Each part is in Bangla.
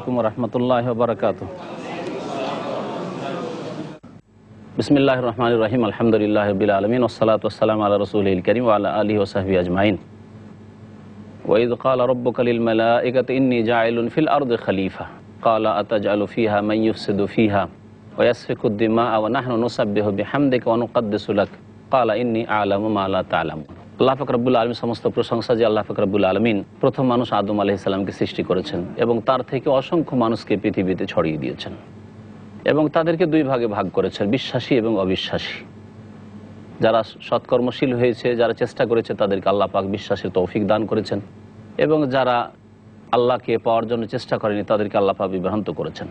আলাইকুম ওয়া রাহমাতুল্লাহি ওয়া বারাকাতুহু। বিসমিল্লাহির রহমানির রহিম। আলহামদুলিল্লাহি রাব্বিল আলামিন ওয়াসসালাতু ওয়াসসালামু আলা রাসূলিল কারীম ওয়া আলা আলিহি ওয়া সাহবিহি আজমাইন। ওয়া ইয ক্বালা রাব্বুকা লিল মালাইকাতি ইন্নী জাইলুন ফিল আরদি খলিফা ক্বালা আতাজআলু ফিহা মান ইউফসিদু ফিহা ওয়া ইয়াসফিকুদ দিমাআ ওয়া নাহনু নুসাব্বিহু বিহামদিকা ওয়া নুকদ্দিসু লাক ক্বালা ইন্নী আ'লামু মা লা তা'লামুন। আল্লাহ পাক রব্বুল আলামিন, সমস্ত প্রশংসা যে আল্লাহ পাক রব্বুল আলামিন প্রথম মানুষ আদম আলাইহিস সালামকে সৃষ্টি করেছেন এবং তার থেকে অসংখ্য মানুষকে পৃথিবীতে ছড়িয়ে দিয়েছেন এবং তাদেরকে দুই ভাগে ভাগ করেছেন, বিশ্বাসী এবং অবিশ্বাসী। যারা সৎকর্মশীল হয়েছে, যারা চেষ্টা করেছে, তাদেরকে আল্লাহ পাক বিশ্বাসের তৌফিক দান করেছেন এবং যারা আল্লাহকে পাওয়ার জন্য চেষ্টা করেনি তাদেরকে আল্লাহ পাক বিভ্রান্ত করেছেন।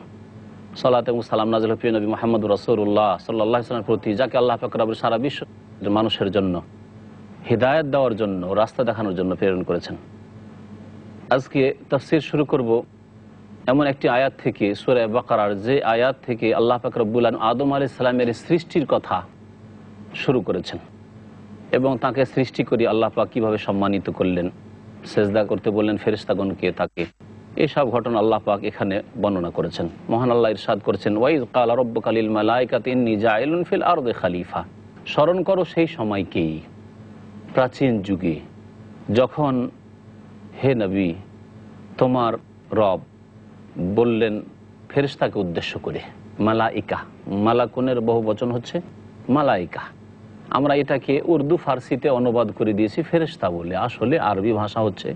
সালাত এবং সালাম নাযিল প্রিয় নবী মুহাম্মদ রাসূলুল্লাহ সাল্লাল্লাহু আলাইহি ওয়াসাল্লামের প্রতি, যাকে আল্লাহ পাক রব্বুল সারা বিশ্ব মানুষের জন্য হিদায়াত দেওয়ার জন্য, রাস্তা দেখানোর জন্য প্রেরণ করেছেন। আজকে তাফসীর শুরু করব এমন একটি আয়াত থেকে, সূরা বাকারার, যে আয়াত থেকে আল্লাহ পাক রব্বুল আলামিন আদম আলাইহিস সালামের সৃষ্টির কথা শুরু করেছেন এবং তাকে সৃষ্টি করে আল্লাহ পাক কীভাবে সম্মানিত করলেন, সেজদা করতে বললেন ফেরেশতাগণকে, তাকে এইসব ঘটনা আল্লাহ পাক এখানে বর্ণনা করেছেন। মহান আল্লাহ ইরশাদ করেছেন, ওয়া ইয ক্বালা রাব্বুকা লিল মালাইকাতি ইন্নী জাইলুন ফিল আরদি খলিফা। স্মরণ করো সেই সময়কেই, প্রাচীন যুগে, যখন হে নবী তোমার রব বললেন ফেরেশতাকে উদ্দেশ্য করে, মালাইকা, মালাকুনের বহু বচন হচ্ছে মালাইকা। আমরা এটাকে উর্দু ফার্সিতে অনুবাদ করে দিয়েছি ফেরেশতা বলে, আসলে আরবি ভাষা হচ্ছে,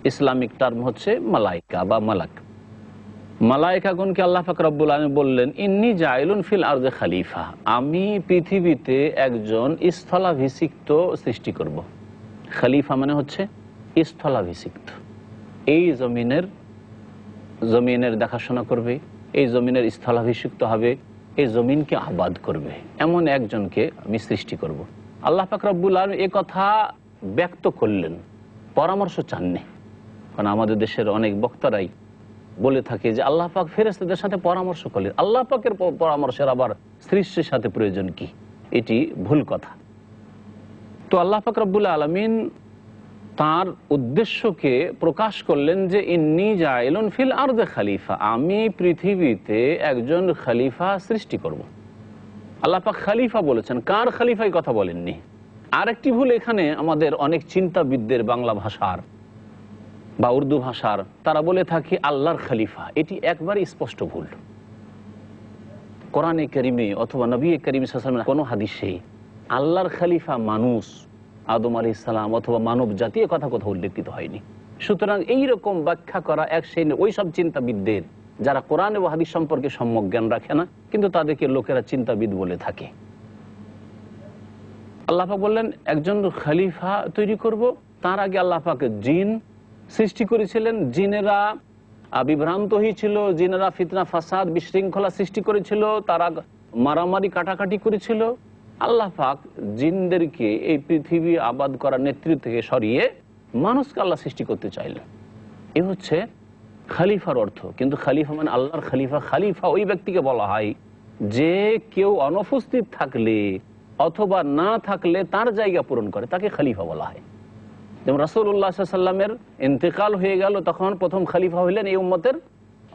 ইসলামিক টার্ম হচ্ছে মালাইকা বা মালাক। মালাইকাগণকে আল্লাহ পাক রব্বুল আলামিন বললেন, ইন্নী জাইলুন ফিল আরদি খলিফা, আমি পৃথিবীতে একজন স্থলাভিষিক্ত সৃষ্টি করব। খলিফা মানে হচ্ছে স্থলাভিষিক্ত, এই জমিনের দেখাশোনা করবে, এই জমিনের স্থলাভিষিক্ত হবে, এই জমিনকে আবাদ করবে, এমন একজনকে আমি সৃষ্টি করব। আল্লাহ পাক রব্বুল আলামিন এ কথা ব্যক্ত করলেন, পরামর্শ চাননি। কারণ আমাদের দেশের অনেক বক্তারাই বলে থাকে যে আল্লাহ পাক ফেরেশতাদের সাথে পরামর্শ করলেন, আল্লাহ পাকের পরামর্শের আবার সৃষ্টির সাথে প্রয়োজন কি? এটি ভুল কথা। তো আল্লাহ পাক রব্বুল আলামিন তার উদ্দেশ্যকে প্রকাশ করলেন যে ইন্নী জাইলুন ফিল আরদি খলিফা, আমি পৃথিবীতে একজন খলিফা সৃষ্টি করব। আল্লাহ পাক খলিফা বলেছেন, কার খলিফাই কথা বলেননি। আরেকটি ভুল এখানে আমাদের অনেক চিন্তাবিদদের, বাংলা ভাষার বা উর্দু ভাষার, তারা বলে থাকে আল্লাহর খলিফা। এটি একবারে স্পষ্ট ভুল। কোরআনে কারিমে অথবা নবী করিম সাল্লাল্লাহু আলাইহি ওয়াসাল্লামের কোনো হাদিসে আল্লাহর খলিফা মানুষ আদম আলাইহিস সালাম অথবা মানব জাতীয় কথা কোথাও উল্লেখিত হয়নি। সুতরাং এইরকম ব্যাখ্যা করা এক শ্রেণীর ওই সব চিন্তাবিদদের, যারা কোরআন ও হাদিস সম্পর্কে সম্যক জ্ঞান রাখে না, কিন্তু তাদেরকে লোকেরা চিন্তাবিদ বলে থাকে। আল্লাহ পাক বললেন একজন খলিফা তৈরি করব। তার আগে আল্লাহ পাক জিন সৃষ্টি করেছিলেন, জিনেরা বিভ্রান্ত হয়েছিল, জিনেরা ফিতনা ফাসাদ বিশৃঙ্খলা সৃষ্টি করেছিল, তারা মারামারি কাটাকাটি করেছিল। আল্লাহ পাক জিনদেরকে এই পৃথিবী আবাদ করার নেতৃত্ব থেকে সরিয়ে মানুষকে আল্লাহ সৃষ্টি করতে চাইলেন। এ হচ্ছে খলিফার অর্থ। কিন্তু খলিফা মানে আল্লাহর খলিফা। খলিফা ওই ব্যক্তিকে বলা হয় যে কেউ অনুপস্থিত থাকলে অথবা না থাকলে তার জায়গা পূরণ করে, তাকে খলিফা বলা হয়। যেমন রাসূলুল্লাহ সাল্লাল্লাহু আলাইহি ওয়াসাল্লামের ইন্তেকাল হয়ে গেল, তখন প্রথম খলিফা হইলেন এই উম্মতের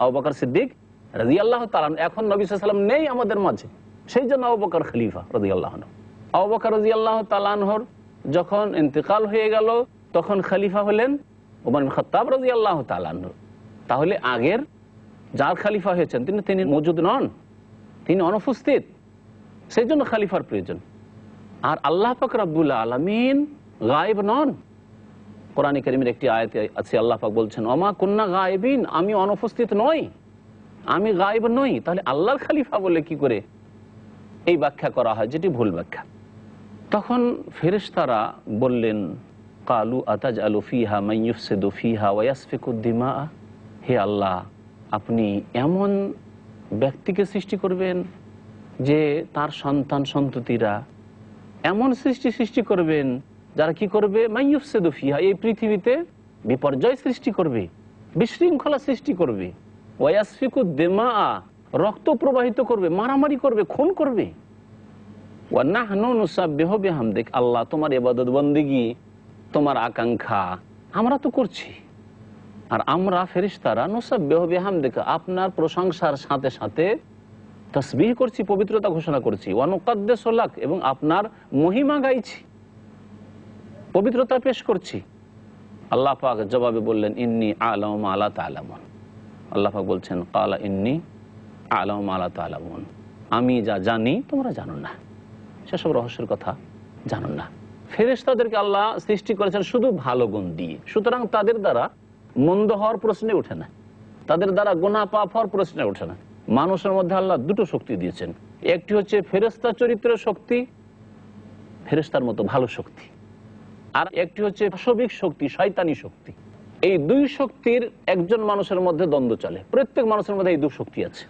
আবু বকর সিদ্দিক রাদিয়াল্লাহু তাআলা। এখন নবী সাল্লাল্লাহু আলাইহি ওয়াসাল্লাম নেই আমাদের মাঝে, সেই জন্য আবু বকর খলিফা রাদিয়াল্লাহু আনহু। আবু বকর রাদিয়াল্লাহু তাআলা আনহুর যখন ইন্তেকাল হয়ে গেল, তখন খলিফা হলেন ওমর ইবনে খাত্তাব রাদিয়াল্লাহু তাআলা আনহু। তাহলে আগের যার খলিফা হয়েছেন তিনি মওজুদ নন, তিনি অনুপস্থিত, সেই জন্য খলিফার প্রয়োজন। আর আল্লাহ পাক রব্বুল আলামিন গায়েব নন। কোরআনে কারীমের একটি আয়াতে আছে, আল্লাহ পাক বলছেন ওমা কুন্না গায়েবিন, আমি অনুপস্থিত নই, আমি গায়েব নই। তাহলে আল্লাহর খলিফা বলে কি করে এই ব্যাখ্যা করা হয়, যেটি ভুল ব্যাখ্যা। তখন ফেরেশতারা বললেন, কালু আতাজআলু ফিহা মান ইউফসিদু ফিহা ওয়া ইয়াসফিকুদ দিমা। হে আল্লাহ, আপনি এমন ব্যক্তিকে সৃষ্টি করবেন যে তার সন্তান সন্ততিরা এমন সৃষ্টি করবেন যারা কি করবে, মান ইউফসিদু ফিহা, এই পৃথিবীতে বিপর্যয় সৃষ্টি করবে, বিশৃঙ্খলা সৃষ্টি করবে, ওয়া ইয়াসফিকুদ দিমা, রক্ত প্রবাহিত করবে, মারামারি করবে, খুন করবে। ওয়া নাহনু নুসাব্বিহু বিহামদিক, আল্লাহ তোমার ইবাদত বন্দেগী, তোমার আকাঙ্ক্ষা আমরা তো করছি, আর আমরা ফেরেশতারা নুসাব্বিহু বিহামদিকা, আপনার প্রশংসার সাথে সাথে তাসবিহ করছি, পবিত্রতা ঘোষণা করছি, ওয়া নুকাদ্দিসু লাক, এবং আপনার মহিমা গাইছি, পবিত্রতা পেশ করছি। আল্লাহ পাক জবাবে বললেন, ইন্নী আ'লামু মা লা তা'লামুন। আল্লাহ পাক বলছেন, ক্বালা ইন্নী আ'লামু মা লা তা'লামুন, আমি যা জানি তোমরা জানো না, সেসব রহস্যের কথা জানো না। ফেরেশতাদেরকে আল্লাহ সৃষ্টি করেছেন শুধু ভালো গুণ দিয়ে, সুতরাং তাদের দ্বারা মন্দ হওয়ার প্রশ্নে ওঠে না, তাদের দ্বারা গুনাহ পাপ হওয়ার প্রশ্নে ওঠে না। মানুষের মধ্যে আল্লাহ দুটো শক্তি দিয়েছেন, একটি হচ্ছে ফেরেশতা চরিত্রের শক্তি, ফেরেশতার মতো ভালো শক্তি, আর একটি হচ্ছে পাশবিক শক্তি, শয়তানি শক্তি। এই দুই শক্তির একজন মানুষের মধ্যে দ্বন্দ্ব চলে। প্রত্যেক মানুষের মধ্যে এই দুই শক্তি আছে।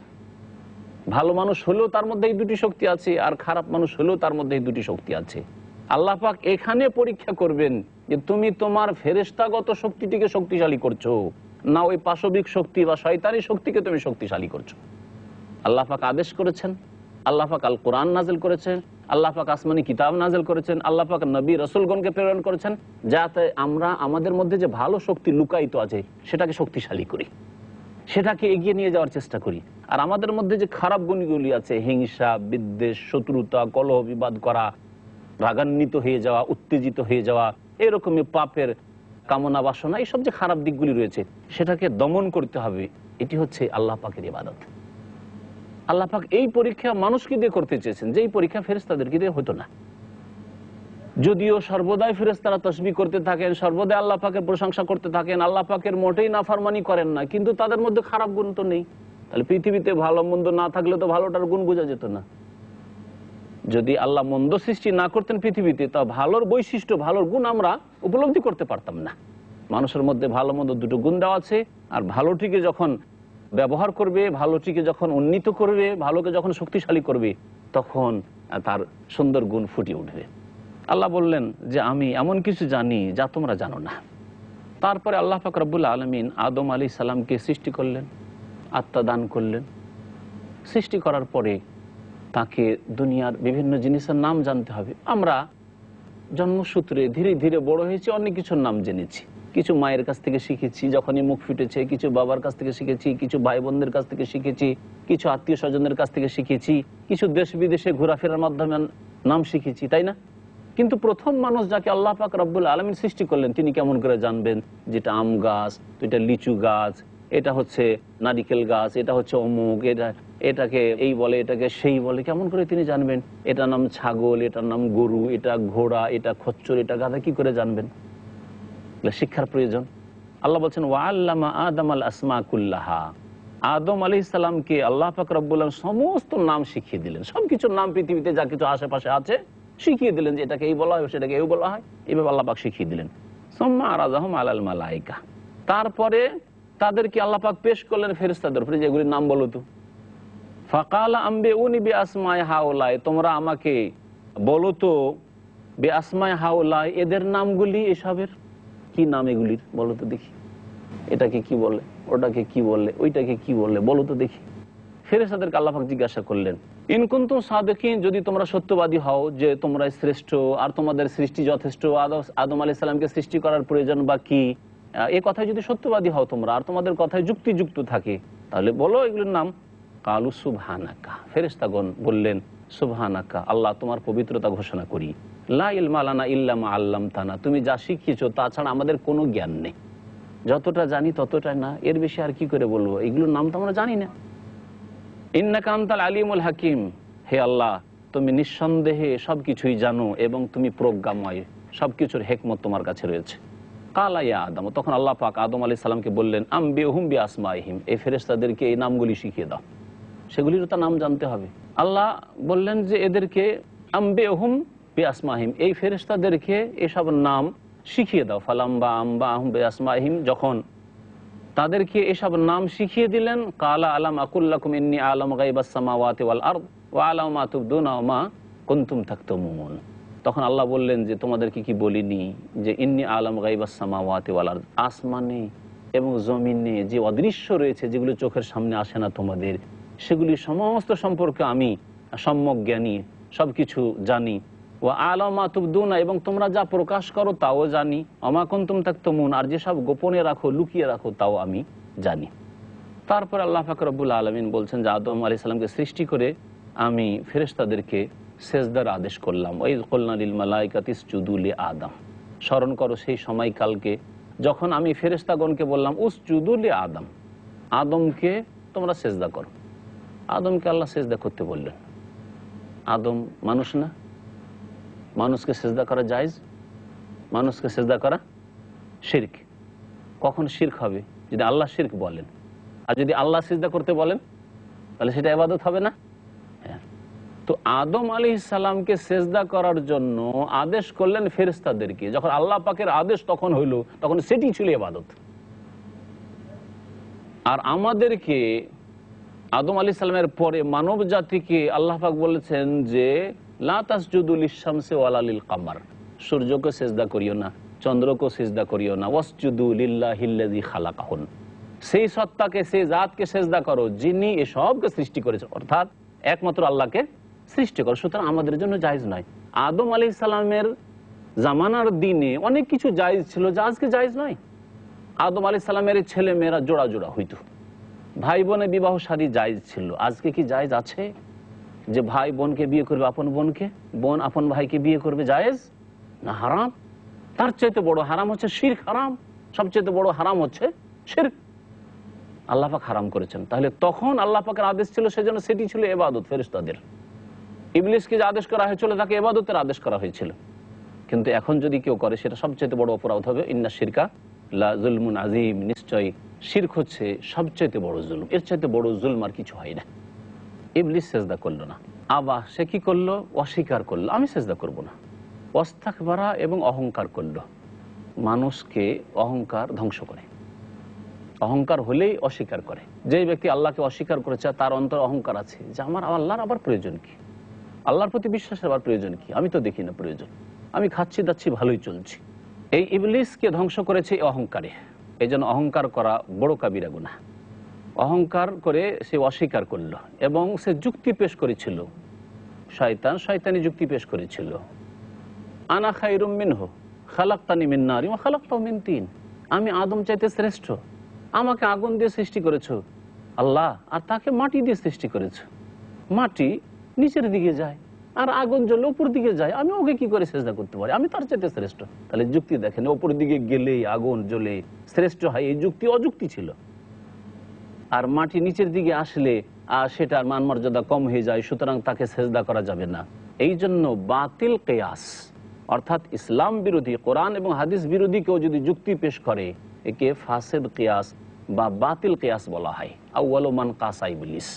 ভালো মানুষ হলেও তার মধ্যে এই দুটি শক্তি আছে, আর খারাপ মানুষ হলেও তার মধ্যে এই দুটি শক্তি আছে। আল্লাহ পাক এখানে পরীক্ষা করবেন যে তুমি তোমার ফেরেশতাগত শক্তিটিকে শক্তিশালী করছো না ওই পাশবিক শক্তি বা শয়তানি শক্তিকে তুমি শক্তিশালী করছো। আল্লাহ পাক আদেশ করেছেন, আল্লাহ পাক আল কোরআন নাজিল করেছেন, আল্লাহ পাক আসমানি কিতাব নাজিল করেছেন, আল্লাহ পাক নবী রাসূলগণকে প্রেরণ করেছেন, যাতে আমরা আমাদের মধ্যে যে ভালো শক্তি লুকায়িত আছে সেটাকে শক্তিশালী করি, সেটাকে এগিয়ে নিয়ে যাওয়ার চেষ্টা করি। আর আমাদের মধ্যে যে খারাপ গুণগুলি আছে, হিংসা, বিদ্বেষ, শত্রুতা, কলহ বিবাদ করা, রাগান্বিত হয়ে যাওয়া, উত্তেজিত হয়ে যাওয়া, এরকমই পাপের কামনা বাসনা, এইসব যে খারাপ দিকগুলি রয়েছে সেটাকে দমন করতে হবে। এটি হচ্ছে আল্লাহ পাকের ইবাদত। আল্লাহ পাক এই পরীক্ষা মানুষকে দিয়ে করতে চেয়েছেন, যে এই পরীক্ষা ফেরেশতাদেরকে দিয়ে হতো না। যদিও সর্বদাই ফেরেশতারা তাসবিহ করতে থাকেন, সর্বদাই আল্লাহ পাকের প্রশংসা করতে থাকেন, আল্লাহ পাকের মোটেই নাফরমানি করেন না, কিন্তু তাদের মধ্যে খারাপ গুণ তো নেই। তাহলে পৃথিবীতে ভালো মন্দ না থাকলে তো ভালোটার গুণ বোঝা যেত না। যদি আল্লাহ মন্দ সৃষ্টি না করতেন পৃথিবীতে, তা ভালোর বৈশিষ্ট্য, ভালোর গুণ আমরা উপলব্ধি করতে পারতাম না। মানুষের মধ্যে ভালো মন্দ দুটো গুণ দেওয়া আছে, আর ভালোটিকে যখন ব্যবহার করবে, ভালোটিকে যখন উন্নীত করবে, ভালোকে যখন শক্তিশালী করবে, তখন তার সুন্দর গুণ ফুটে উঠবে। আল্লাহ বললেন যে আমি এমন কিছু জানি যা তোমরা জানো না। তারপরে আল্লাহ পাক রব্বুল আলামিন আদম আলাইহিস সালামকে সৃষ্টি করলেন, আত্মা দান করলেন। সৃষ্টি করার পরে তাকে দুনিয়ার বিভিন্ন জিনিসের নাম জানতে হবে। আমরা জন্মসূত্রে ধীরে ধীরে বড় হয়েছি, অনেক কিছুর নাম জেনেছি। কিছু মায়ের কাছ থেকে শিখেছি যখনই মুখ ফুটেছে, কিছু বাবার কাছ থেকে শিখেছি, কিছু ভাই বোনদের কাছ থেকে শিখেছি, কিছু আত্মীয় স্বজনদের কাছ থেকে শিখেছি, কিছু দেশ বিদেশে ঘোরাফেরার মাধ্যমে নাম শিখেছি, তাই না? কিন্তু প্রথম মানুষ যাকে আল্লাহ পাক রব্বুল আলামিন সৃষ্টি করলেন, তিনি কেমন করে জানবেন যেটা আম গাছ, তো এটা লিচু গাছ, এটা হচ্ছে নারিকেল গাছ, এটা হচ্ছে অমুক, এটাকে এই বলে, এটাকে সেই বলে, কেমন করে তিনি জানবেন? এটার নাম ছাগল, এটার নাম গরু, এটা ঘোড়া, এটা খচ্চর, এটা গাধা, কি করে জানবেন? শিক্ষার প্রয়োজন। আল্লাহ বলছেন ওয়া আল্লামা আদম আল আসমা কুল্লাহা, আদম আলাইহিস সালামকে আল্লাহ পাক রব্বুল আলামিন সমস্ত নাম শিখিয়ে দিলেন। সবকিছুর নাম পৃথিবীতে যা কিছু আশেপাশে আছে শিখিয়ে দিলেন, যে এটাকে এই বলা হয়, সেটাকে এই বলা হয়, এইভাবে আল্লাহ পাক শিখিয়ে দিলেন। সুম্মা আরাযাহুম আলাল মালায়েকা, তারপরে তাদেরকে আল্লাহ পাক পেশ করলেন ফেরেশতাদের উপরে, যেগুলির নাম বলো তো। ফাকালা আম্বিউনি বিআসমাই হাউলাই, তোমরা আমাকে বলো তো বিআসমাই হাউলাই, এদের নামগুলি, এসবের কি নাম এগুলির, বলো তো দেখি। এটাকে কি বলে, ওটাকে কি বলে, ওইটাকে কি বলে, বলো তো দেখি। ফেরেশতাদেরকে আল্লাহ পাক জিজ্ঞাসা করলেন, ইন কুনতুম সাদিকিন, যদি তোমরা সত্যবাদী হও যে তোমরা শ্রেষ্ঠ আর তোমাদের সৃষ্টি যথেষ্ট, আদম আলাইহিস সালামকে সৃষ্টি করার প্রয়োজন বা কি, এই কথায় যদি সত্যবাদী হও তোমরা, আর তোমাদের কথায় যুক্তিযুক্ত থাকে, তাহলে বলো এগুলোর নাম। কালু সুবহানাকা, ফেরেশতাগণ বললেন সুবহানাকা, আল্লাহ তোমার পবিত্রতা ঘোষণা করি। লা ইলমা লানা ইল্লা মা আল্লামতানা, তুমি যা শিখিয়েছো তাছাড়া আমাদের কোনো জ্ঞান নেই, যতটা জানি ততটা না, এর বেশি আর কি করে বলবো, এগুলোর নাম তো আমরা জানি না। ইন্নাকা আনতাল আলিমুল হাকিম, হে আল্লাহ তুমি নিঃসন্দেহে সবকিছুই জানো এবং তুমি প্রজ্ঞাময়, সবকিছুর হিকমত তোমার কাছে রয়েছে। কালা ইয়া আদম, তখন আল্লাহ পাক আদম আলাইহিস সালামকে বললেন আম্বিহুম বিআসমাইহিম, এই ফেরেশতাদেরকে এই নামগুলি শিখিয়ে দাও, সেগুলিরও তো নাম জানতে হবে। আল্লাহ বললেন যে এদেরকে আম্বিহুম বিআসমাইহিম, এই ফেরেশতাদেরকে এসব নাম শিখিয়ে দাও। ফালাম্বা আম্বা আহুম বিআসমাইহিম, যখন তাদেরকে এসব নাম শিখিয়ে দিলেন, কালা আলাম আকুল্লাকুম ইন্নী আলামু গায়বাস সামাওয়াতি ওয়াল আরদ ওয়া আলামু মা তুবদুনা ওয়া মা কুনতুম তাকতুমুন, তখন আল্লাহ বললেন যে তোমাদেরকে কি বলিনি যে ইন্নী আলামু গায়বাস সামাওয়াতি ওয়াল আরদ, আসমানে এবং জমিনে যে অদৃশ্য রয়েছে, যেগুলো চোখের সামনে আসে না তোমাদের, সেগুলি সমস্ত সম্পর্কে আমি সম্যক জ্ঞানী, সব কিছু জানি। ওয়া আ'লামু মা তুবদুনা, এবং তোমরা যা প্রকাশ করো তাও জানি, ওমা কুনতুম তাকতুমুন, আর যেসব গোপনে রাখো লুকিয়ে রাখো তাও আমি জানি। তারপর আল্লাহ পাক রব্বুল আলামিন বলছেন যে আদম আলাইহিস সালামকে সৃষ্টি করে আমি ফেরেশতাদেরকে সেজদার আদেশ করলাম। ওয়াইয কুলনা লিল মালাইকাতি ইসজুদু লি আদম, স্মরণ করো সেই সময়কালকে যখন আমি ফেরেশতাগণকে বললাম উসজুদু লি আদম, আদমকে তোমরা সেজদা করো। আদমকে আল্লাহ সেজদা করতে বললেন। আদম মানুষ না? মানুষকে সেজদা করা জায়েজ? মানুষকে সেজদা করা শিরক। কখন শিরক হবে? যদি আল্লাহ শিরক বলেন, আর যদি আল্লাহ সেজদা করতে বলেন তাহলে সেটা ইবাদত হবে না? হ্যাঁ। তো আদম আলাইহিস সালামকে সেজদা করার জন্য আদেশ করলেন ফেরেশতাদেরকে, যখন আল্লাহ পাকের আদেশ তখন হইল, তখন সেটি ছিল ইবাদত। আর আমাদেরকে আদম আলাইহিস সালামের পরে মানব জাতিকে আল্লাহ পাক বলেছেন যে লা তাসজুদু লিশ-শামসি ওয়ালা লিল কামার, সূর্যকে সেজদা করিও না, চন্দ্রকে সেজদা করিও না, ওয়াসজুদু লিল্লাহিল্লাযী খালাকাহুন, সেই সত্তাকে, সেই জাতকে সেজদা করো যিনি এসবকে সৃষ্টি করেছেন, অর্থাৎ একমাত্র আল্লাহকে সৃষ্টি করো। সুতরাং আমাদের জন্য জায়েজ নয়। আদম আলাইহিস সালামের জামানার দিনে অনেক কিছু জায়েজ ছিল যা আজকে জায়েজ নয়। আদম আলাইহিস সালামের ছেলে মেয়েরা জোড়া জোড়া হইতো, ভাই বোনের বিবাহ শাদী জায়েজ ছিল। আজকে কি জায়েজ আছে যে ভাই বোনকে বিয়ে করবে আপন বোনকে, বোন আপন ভাইকে বিয়ে করবে? জায়েজ না হারাম? তার চাইতে বড় হারাম হচ্ছে শিরক হারাম। সবচেয়ে বড় হারাম হচ্ছে শিরক, আল্লাহ পাক হারাম করেছেন। তাহলে তখন আল্লাহ পাকের আদেশ ছিল, সেজন্য সেটি ছিল ইবাদত ফেরেশতাদের। ইবলিসকে যে আদেশ করা হয়েছিল তাকে ইবাদতের আদেশ করা হয়েছিল। কিন্তু এখন যদি কেউ করে সেটা সবচেয়ে বড় অপরাধ হবে। ইন্না শিরকা লা যুলমুন আযীম, নিশ্চয় শিরক হচ্ছে সবচেয়ে বড় জুলুম, এর চাইতে বড় জুলম আর কিছু হয় না। ইবলিস সেজদা করলো না, আবার সে কি করলো? অস্বীকার করলো, আমি সেজদা করব না। ওয়াস্তাকবারা, এবং অহংকার করলো। মানুষকে অহংকার ধ্বংস করে, অহংকার হলেই অস্বীকার করে। যে ব্যক্তি আল্লাহকে অস্বীকার করেছে তার অন্তর অহংকার আছে যে আমার আল্লাহর আবার প্রয়োজন কি, আল্লাহর প্রতি বিশ্বাসের আবার প্রয়োজন কি, আমি তো দেখি না প্রয়োজন, আমি খাচ্ছি দাচ্ছি ভালোই চলছি। এই ইবলিসকে ধ্বংস করেছে এই অহংকারে। এই জন্য অহংকার করা বড় কাবিরা গুনাহ। অহংকার করে সে অস্বীকার করলো এবং সে যুক্তি পেশ করেছিল, শয়তানি যুক্তি পেশ করেছিল, আনা খায়রুম মিনহু খালাকতানি মিন নার ওয়া খালাকতাহু মিন তিন, আমি আদম চাইতে শ্রেষ্ঠ, আমাকে আগুন দিয়ে সৃষ্টি করেছো আল্লাহ, আর তাকে মাটি দিয়ে সৃষ্টি করেছো। মাটি নিচের দিকে যায় আর আগুন জ্বলে উপর দিকে যায়, আমি ওকে কি করে সেজদা করতে পারি, আমি তার চাইতে শ্রেষ্ঠ। তাহলে যুক্তি দেখেন, উপর দিকে গেলে আগুন জ্বলে শ্রেষ্ঠ হয়, এই যুক্তি অযুক্তি ছিল। আর মাটি নিচের দিকে আসলে সেটার মান মর্যাদা কম হয়ে যায়, সুতরাং তাকে সেজদা করা যাবে না। এই জন্য বাতিল কিয়াস, অর্থাৎ ইসলাম বিরোধী, কোরআন এবং হাদিস বিরোধী কেউ যদি যুক্তি পেশ করে একে ফাসেদ কিয়াস বা বাতিল কিয়াস বলা হয়। আউয়ালু মান কাসা ইবলিস,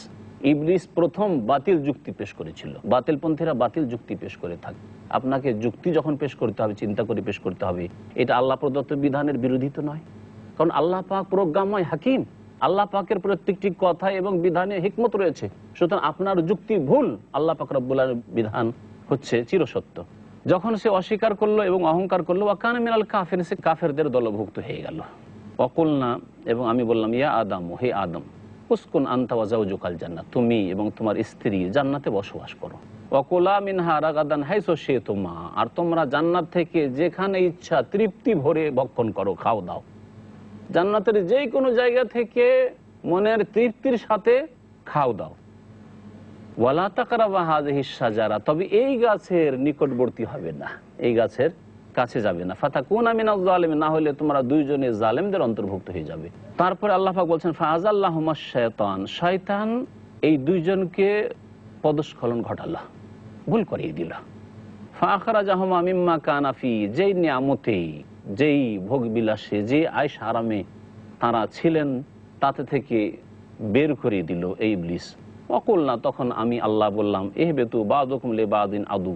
ইবলিস প্রথম বাতিল যুক্তি পেশ করেছিল। বাতিলপন্থীরা বাতিল যুক্তি পেশ করে থাকে। আপনাকে যুক্তি যখন পেশ করতে হবে চিন্তা করে পেশ করতে হবে, এটা আল্লাহ প্রদত্ত বিধানের বিরোধী তো নয়। কারণ আল্লাহ পাক প্রজ্ঞাময় হাকিম, আল্লাহ পাকের প্রত্যেকটি কথায় এবং বিধানে হিকমত রয়েছে। সুতরাং আপনার যুক্তি ভুল, আল্লাহ পাক রব্বুল আলামিনের বিধান হচ্ছে চিরসত্য। যখন সে অস্বীকার করলো এবং অহংকার করলো, ওয়া কানা মিনাল কাফির, সে কাফেরদের দলভুক্ত হয়ে গেল। ওয়াকুলনা, এবং আমি বললাম, ইয়া আদম, হে আদম, উসকুন আনতা ওয়া যাওজুকাল জান্নাত, তুমি এবং তোমার স্ত্রী জান্নাতে বসবাস করো। ওয়াকুলা মিনহা রাগাদান হাইসু শিতুমা, আর তোমরা জান্নাত থেকে যেখানে ইচ্ছা তৃপ্তি ভরে ভক্ষণ করো, খাও দাও। জান্নাতের যে কোনো জায়গা থেকে মনের তৃপ্তির সাথে খাও দাও। ওয়ালা তাকরাবা হাযিহিশ শাজারা, তবে এই গাছের নিকটবর্তী হবে না, এই গাছের কাছে যাবে না। ফাতাকুনা মিনাজ জালিমিন, না হলে তোমরা দুইজনে জালেমদের অন্তর্ভুক্ত হয়ে যাবে। তারপরে আল্লাহ পাক বলছেন ফাআযাল্লাহুমাশ শায়তান, শয়তান এই দুইজনকে পদস্খলন ঘটালো, ভুল করিয়ে দিল। ফাআখরাজাহুমা মিম্মা কানা ফি, যেই নিয়ামতে, যেই ভোগবিলাসে, যে আয়েশ আরামে তারা ছিলেন তাতে থেকে বের করে দিল এই ইবলিস। ওয়াকুলনা, তখন আমি আল্লাহ বললাম, ইহবিতু বা'দুকুম লিবা'দিন আদু,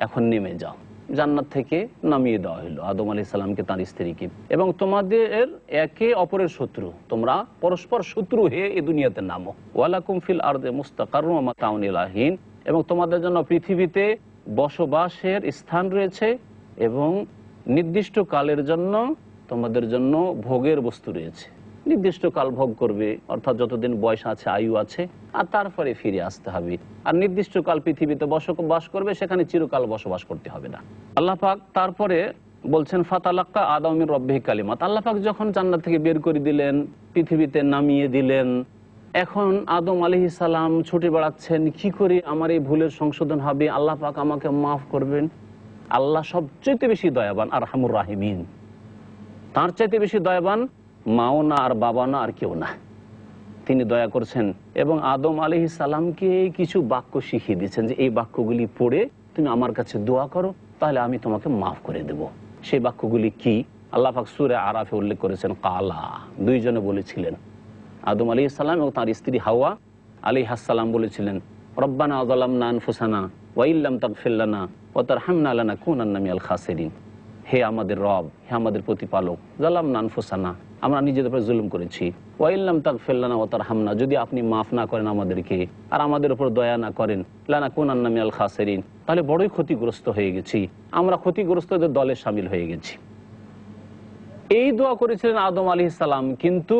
এখন নেমে যাও। জান্নাত থেকে নামিয়ে দেওয়া হলো আদম আলাইহিস সালামকে, তার স্ত্রীকে, এবং তোমাদের একে অপরের শত্রু, তোমরা পরস্পর শত্রু হয়ে এই দুনিয়াতে নামো। ওয়ালাকুম ফিল আরদি মুস্তাকাররুন ওয়া মাতাউন ইলা হিন, এবং তোমাদের জন্য পৃথিবীতে বসবাসের স্থান রয়েছে এবং নির্দিষ্ট কালের জন্য তোমাদের জন্য ভোগের বস্তু রয়েছে। নির্দিষ্ট কাল ভোগ করবে, অর্থাৎ যতদিন বয়স আছে, আয়ু আছে, আর তারপরে ফিরে আসতে হবে। আর নির্দিষ্টকাল পৃথিবীতে বসবাস করবে, সেখানে চিরকাল বসবাস করতে হবে না। আল্লাহ পাক তারপরে বলছেন ফাতালাক্কা আদম মির রব্বিহি কালিমাত। আল্লাহ পাক যখন জান্নাত থেকে বের করে দিলেন, পৃথিবীতে নামিয়ে দিলেন, এখন আদম আলাইহিস সালাম ছুটে বেড়াচ্ছেন, কি করে আমার এই ভুলের সংশোধন হবে, আল্লাহ পাক আমাকে মাফ করবেন। আল্লাহ সবচেয়ে বেশি দয়াবান আর হামুর রাহিমিন, তার চাইতে বেশি দয়াবান মাও না আর বাবা না আর কেউ না। তিনি দয়া করছেন এবং আদম আলাইহিস সালামকে কিছু বাক্য শিখিয়ে দিচ্ছেন যে এই বাক্যগুলি পড়ে তুমি আমার কাছে দোয়া করো, তাহলে আমি তোমাকে মাফ করে দেব। সেই বাক্যগুলি কি? আল্লাহ পাক সূরা আরাফে উল্লেখ করেছেন, কালা, দুইজনে বলেছিলেন, আদম আলাইহিস সালাম এবং তার স্ত্রী হাওয়া আলাইহিস সালাম বলেছিলেন, রব্বানা যালামনা আনফুসানা ওয়া ইল্লাম তাগফির লানা ওয়া তারহামনা লানাকুনান্না মিনাল খাসিরিন। হে আমাদের রব, হে আমাদের প্রতিপালক, যালামনা আনফুসানা, আমরা নিজেদের উপর জুলুম করেছি, ওয়া ইল্লাম তাগফির লানা ওয়া তারহামনা, যদি আপনি মাফ না করেন আমাদেরকে আর আমাদের উপর দয়া না করেন, লানাকুনান্না মিনাল খাসিরিন, তাহলে বড়ই ক্ষতিগ্রস্ত হয়ে গেছি, আমরা ক্ষতিগ্রস্তদের দলে শামিল হয়ে গেছি। এই দোয়া করেছিলেন আদম আলাইহিস সালাম। কিন্তু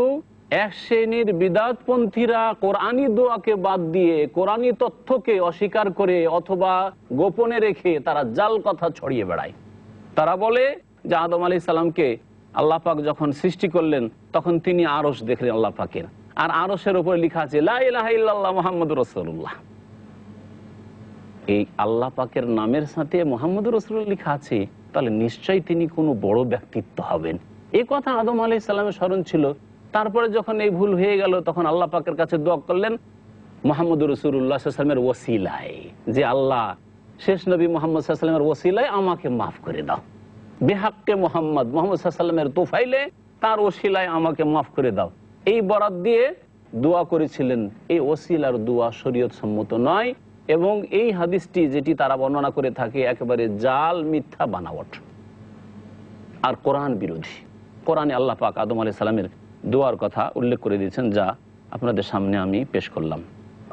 এক শ্রেণীর বিদআতপন্থীরা কোরআনী দোয়াকে বাদ দিয়ে কোরআনী তথ্যকে অস্বীকার করে অথবা গোপনে রেখে তারা জাল কথা ছড়িয়ে বেড়ায়। তারা বলে যে আদম আলাইহিস সালামকে আল্লাহ পাক যখন সৃষ্টি করলেন তখন তিনি আরশ দেখলেন আল্লাহ পাকের, আর আরশের উপরে লেখা আছে লা ইলাহা ইল্লাল্লাহ মুহাম্মাদুর রাসূলুল্লাহ। এই আল্লাহ পাকের নামের সাথে মুহাম্মাদুর রাসূলুল্লাহ লেখা আছে, তাহলে নিশ্চয়ই তিনি কোনো বড় ব্যক্তিত্ব হবেন। এই কথা আদম আলাইহিস সালামের স্মরণ ছিল। তারপরে যখন এই ভুল হয়ে গেল তখন আল্লাহ পাকের কাছে দোয়া করলেন মুহাম্মাদুর রাসূলুল্লাহ সাল্লাল্লাহু আলাইহি ওয়াসাল্লামের ওসিলায়, যে আল্লাহ শেষ নবী মুহাম্মদ সাল্লাল্লাহু আলাইহি ওয়াসাল্লামের ওসিলায় আমাকে মাফ করে দাও, বেহাক্কে মুহাম্মদ সাল্লাল্লাহু আলাইহি ওয়াসাল্লামের তোফাইলে তার ওসিলায় আমাকে মাফ করে দাও, এই বরাত দিয়ে দোয়া করেছিলেন। এই ওসিলার দোয়া শরীয়ত সম্মত নয় এবং এই হাদিসটি যেটি তারা বর্ণনা করে থাকে একেবারে জাল, মিথ্যা, বানাওয়াট আর কোরআন বিরোধী। কোরআনে আল্লাহ পাক আদম আলাইহিস সালামের দোয়ার কথা উল্লেখ করে দিয়েছেন, যা আপনাদের সামনে আমি পেশ করলাম।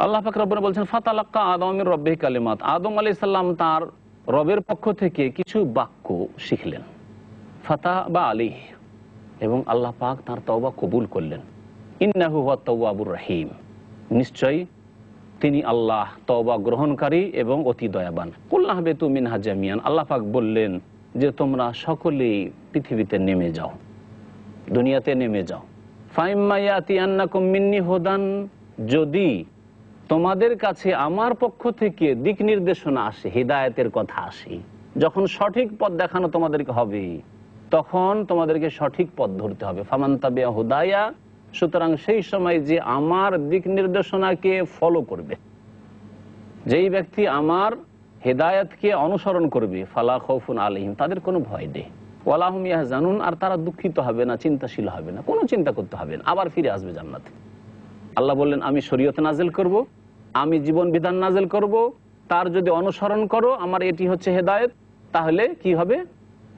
আল্লাহ পাক রব্বুনা বলছেন ফাতালাক্কা আদম মির রব্বিহি কালিমাত। আদম আলাইহিস সালাম তার রবের পক্ষ থেকে কিছু বাক্য শিখলেন, ফাতাবা আলাইহি, এবং আল্লাহ পাক তার তওবা কবুল করলেন। ইন্নাহু হুয়াত তাওয়াবুর রহিম, নিশ্চয়ই তিনি আল্লাহ তওবা গ্রহণকারী এবং অতি দয়াবান। কুল্লা হাবিতু মিনহা জামিয়ান, আল্লাহ পাক বললেন যে তোমরা সকলেই পৃথিবীতে নেমে যাও, দুনিয়াতে নেমে যাও। ফাইম্মা ইয়াতিয়ান্নাকুম মিন্নি হুদান, যদি তোমাদের কাছে আমার পক্ষ থেকে দিক নির্দেশনা আসে, হিদায়াতের কথা আসে, যখন সঠিক পথ দেখানো তোমাদেরকে হবে তখন তোমাদেরকে সঠিক পথ ধরতে হবে। ফামান তাবিয়া হুদায়া, সুতরাং সেই সময় যে আমার দিক নির্দেশনাকে ফলো করবে, যেই ব্যক্তি আমার হেদায়েতকে অনুসরণ করবে, ফালা খাউফুন আলাইহিম, তাদের কোনো ভয় নেই, ওয়ালা হুম ইয়াহজানুন, আর তারা দুঃখিত হবে না, চিন্তাশীল হবে না, কোনো চিন্তা করতে হবে না, আবার ফিরে আসবে জান্নাতে। আল্লাহ বললেন আমি শরীয়ত নাজিল করব, আমি জীবন বিধান নাজিল করব, তার যদি অনুসরণ করো আমার এটি হচ্ছে হেদায়েত, তাহলে কি হবে?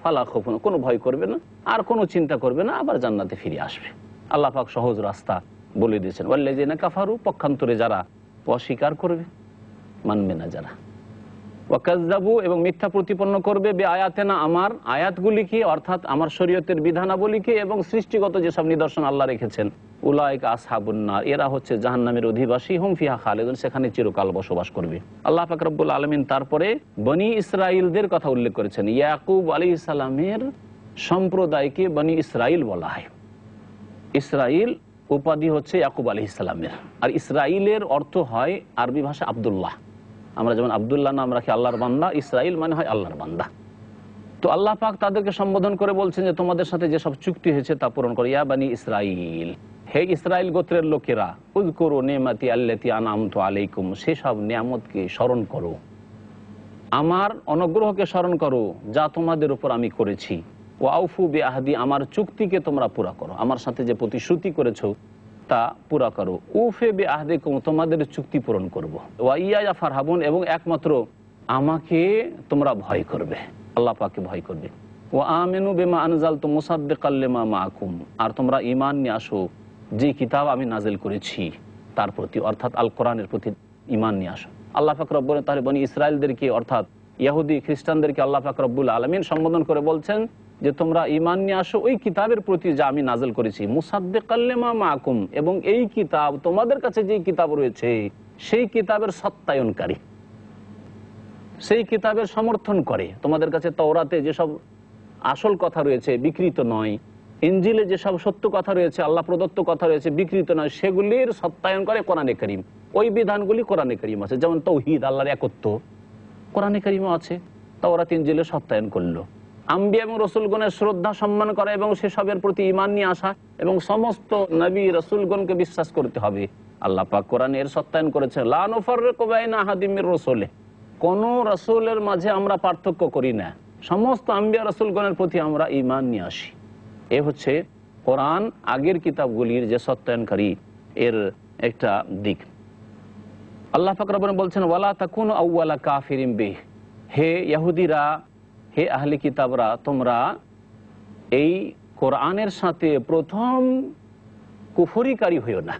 ফালা খাউফুন, কোনো ভয় করবে না আর কোনো চিন্তা করবে না, আবার জান্নাতে ফিরে আসবে। আল্লাহ পাক সহজ রাস্তা বলে দিয়েছেন। ওয়াল্লাযিনা কাফারু, পক্ষান্তরে যারা অস্বীকার করবে, মানবে না যারা, ওয়াকাজ্জাবু, এবং মিথ্যা প্রতিপন্ন করবে, বে আয়াতেনা, আমার আয়াতগুলিকে, অর্থাৎ আমার শরীয়তের বিধানাবলীকে এবং সৃষ্টিগত যেসব নিদর্শন আল্লাহ রেখেছেন, উলাইকা আসহাবুন নার, এরা হচ্ছে জাহান্নামের অধিবাসী, হুম ফিহা খালিদুন, সেখানে চিরকাল বসবাস করবে। আল্লাহ পাক রব্বুল আলামিন তারপরে বনি ইসরাইলদের কথা উল্লেখ করেছেন। ইয়াকুব আলাইহিস সালামের সম্প্রদায়কে বনি ইসরাইল বলা হয়। ইসরাইল উপাধি হচ্ছে ইয়াকুব আলাইহিস সালামের, আর ইসরাইলের অর্থ হয় আরবি ভাষা আব্দুল্লাহ। আমরা যেমন আব্দুল্লাহ নাম রাখি আল্লাহর বান্দা, ইসরাইল মানে হয় আল্লাহর বান্দা। তো আল্লাহ পাক তাদেরকে সম্বোধন করে বলছেন যে তোমাদের সাথে যেসব চুক্তি হয়েছে তা পূরণ করো। ইয়া বানি ইসরাইল, হে ইসরাইল গোত্রের লোকেরা, উযকুরু নি'মাতি আল্লাতী আন'আমতু আলাইকুম, সেসব নিয়ামতকে স্মরণ করো, আমার অনুগ্রহকে স্মরণ করো যা তোমাদের উপর আমি করেছি। ওয়া আউফু বিআহদি, আমার চুক্তিকে তোমরা পুরা করো, আমার সাথে যে প্রতিশ্রুতি করেছো তা পুরা করো। উফে বিআহদিকুম, তোমাদের চুক্তি পূরণ করব। ওয়া ইয়া ফারহাবুন, এবং একমাত্র আমাকে তোমরা ভয় করবে, আল্লাহ পাককে ভয় করবে। ওয়া আমিনু বিমা আনজালতু মুসাদ্দিকাল লিমা মাআকুম, আর তোমরা ঈমান নিয়ে আসো যে কিতাব আমি নাজিল করেছি তার প্রতি, অর্থাৎ আল কোরআনের প্রতি ঈমান নিয়ে আসো। আল্লাহ পাক রব্বুল তাআলা বনি ইসরাইলদেরকে, অর্থাৎ ইহুদি খ্রিস্টানদেরকে আল্লাহ পাক রব্বুল আলামিন সম্বোধন করে বলছেন যে তোমরা ঈমান নিয়ে আসো ওই কিতাবের প্রতি যা আমি নাযিল করেছি, মুসাদ্দিকাল লিমা মাআকুম, এবং এই কিতাব তোমাদের কাছে যে কিতাব রয়েছে সেই কিতাবের সত্যায়নকারী, সেই কিতাবের সমর্থন করে। তোমাদের কাছে তাওরাতে যেসব আসল কথা রয়েছে বিকৃত নয়, ইনজিলে যেসব সত্য কথা রয়েছে, আল্লাহ প্রদত্ত কথা রয়েছে বিকৃত নয়, সেগুলির সত্যায়ন করে কোরআনে কারীম। ওই বিধানগুলি কোরআনে কারীম আছে, যেমন তাওহীদ, আল্লাহর একত্ব, কোরআনে কারীমও আছে, তাওরাত ইনজিলে সত্যায়ন করলো। আম্বিয়া এবং রসুলগণের শ্রদ্ধা সম্মান করা এবং সেসবের প্রতি ঈমান নিয়ে আসা এবং সমস্ত নবী রসুলগণকে বিশ্বাস করতে হবে। আল্লাহ পাক কোরআনে এর সত্যায়ন করেছে, লা নুফাররিকু বাইনা আহাদিম মির রাসূলি, কোন রসুলের মাঝে আমরা পার্থক্য করি না, সমস্ত আম্বিয়া রসুলগণের প্রতি আমরা ঈমান নিয়ে আসি। এ হচ্ছে কোরআন আগের কিতাবগুলির যে সত্যায়নকারী এর একটা দিক। আল্লাহ পাক রব্বুল বলছেন, ওয়ালা তাকুনু আউওয়ালা কাফিরিন বিহি, হে ইহুদিরা, হে আহলে কিতাবরা, তোমরা এই কোরআনের সাথে প্রথম কুফরিকারী হইও না,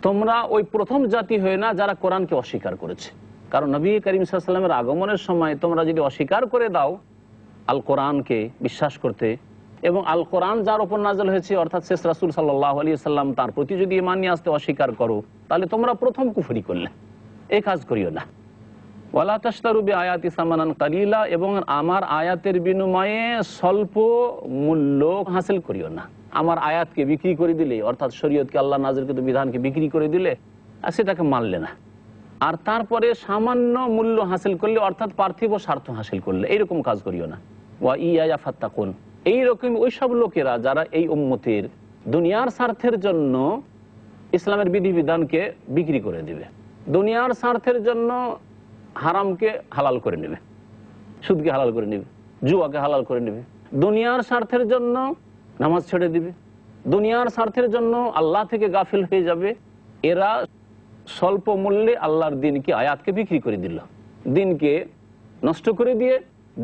তোমরা ওই প্রথম জাতি হয়ে না যারা কোরআনকে অস্বীকার করেছে। কারণ নবী করিম সাল্লাল্লাহু আলাইহি ওয়াসাল্লামের আগমনের সময় তোমরা যদি অস্বীকার করে দাও আল কোরআনকে বিশ্বাস করতে, এবং আল কোরআন যার উপর নাযিল হয়েছে অর্থাৎ শেষ রাসূল সাল্লাল্লাহু আলাইহি ওয়াসাল্লাম, তার প্রতি যদি ঈমান নিয়ে আসতে অস্বীকার করো, তাহলে তোমরা প্রথম কুফরি করলে। এই কাজ করিও না। ওয়ালা তাশতারু বিআয়াতি সামানান কালিলা, এবং আমার আয়াতের বিনিময়ে স্বল্প মূল্য হাসিল করিও না। আমার আয়াতকে বিক্রি করে দিলে, অর্থাৎ শরীয়তকে, আল্লাহ নাযিলকৃত বিধানকে বিক্রি করে দিলে আর সেটাকে মানলে না, আর তারপরে সামান্য মূল্য হাসিল করলে, অর্থাৎ পার্থিব স্বার্থ হাসিল করলে, এইরকম কাজ করিও না। ওয়া ইয়া ফাত্তাকুন, এইরকম ওই সব লোকেরা যারা এই উম্মতের দুনিয়ার স্বার্থের জন্য ইসলামের বিধিবিধানকে বিক্রি করে দিবে, দুনিয়ার স্বার্থের জন্য হারামকে হালাল করে নেবে, সুদকে হালাল করে নেবে, জুয়াকে হালাল করে নেবে, দুনিয়ার স্বার্থের জন্য নামাজ ছেড়ে দিবে, দুনিয়ার স্বার্থের জন্য আল্লাহ থেকে গাফিল হয়ে যাবে, এরা স্বল্প মূল্যে আল্লাহর দিনকে, আয়াতকে বিক্রি করে দিল, দিনকে নষ্ট করে দিয়ে,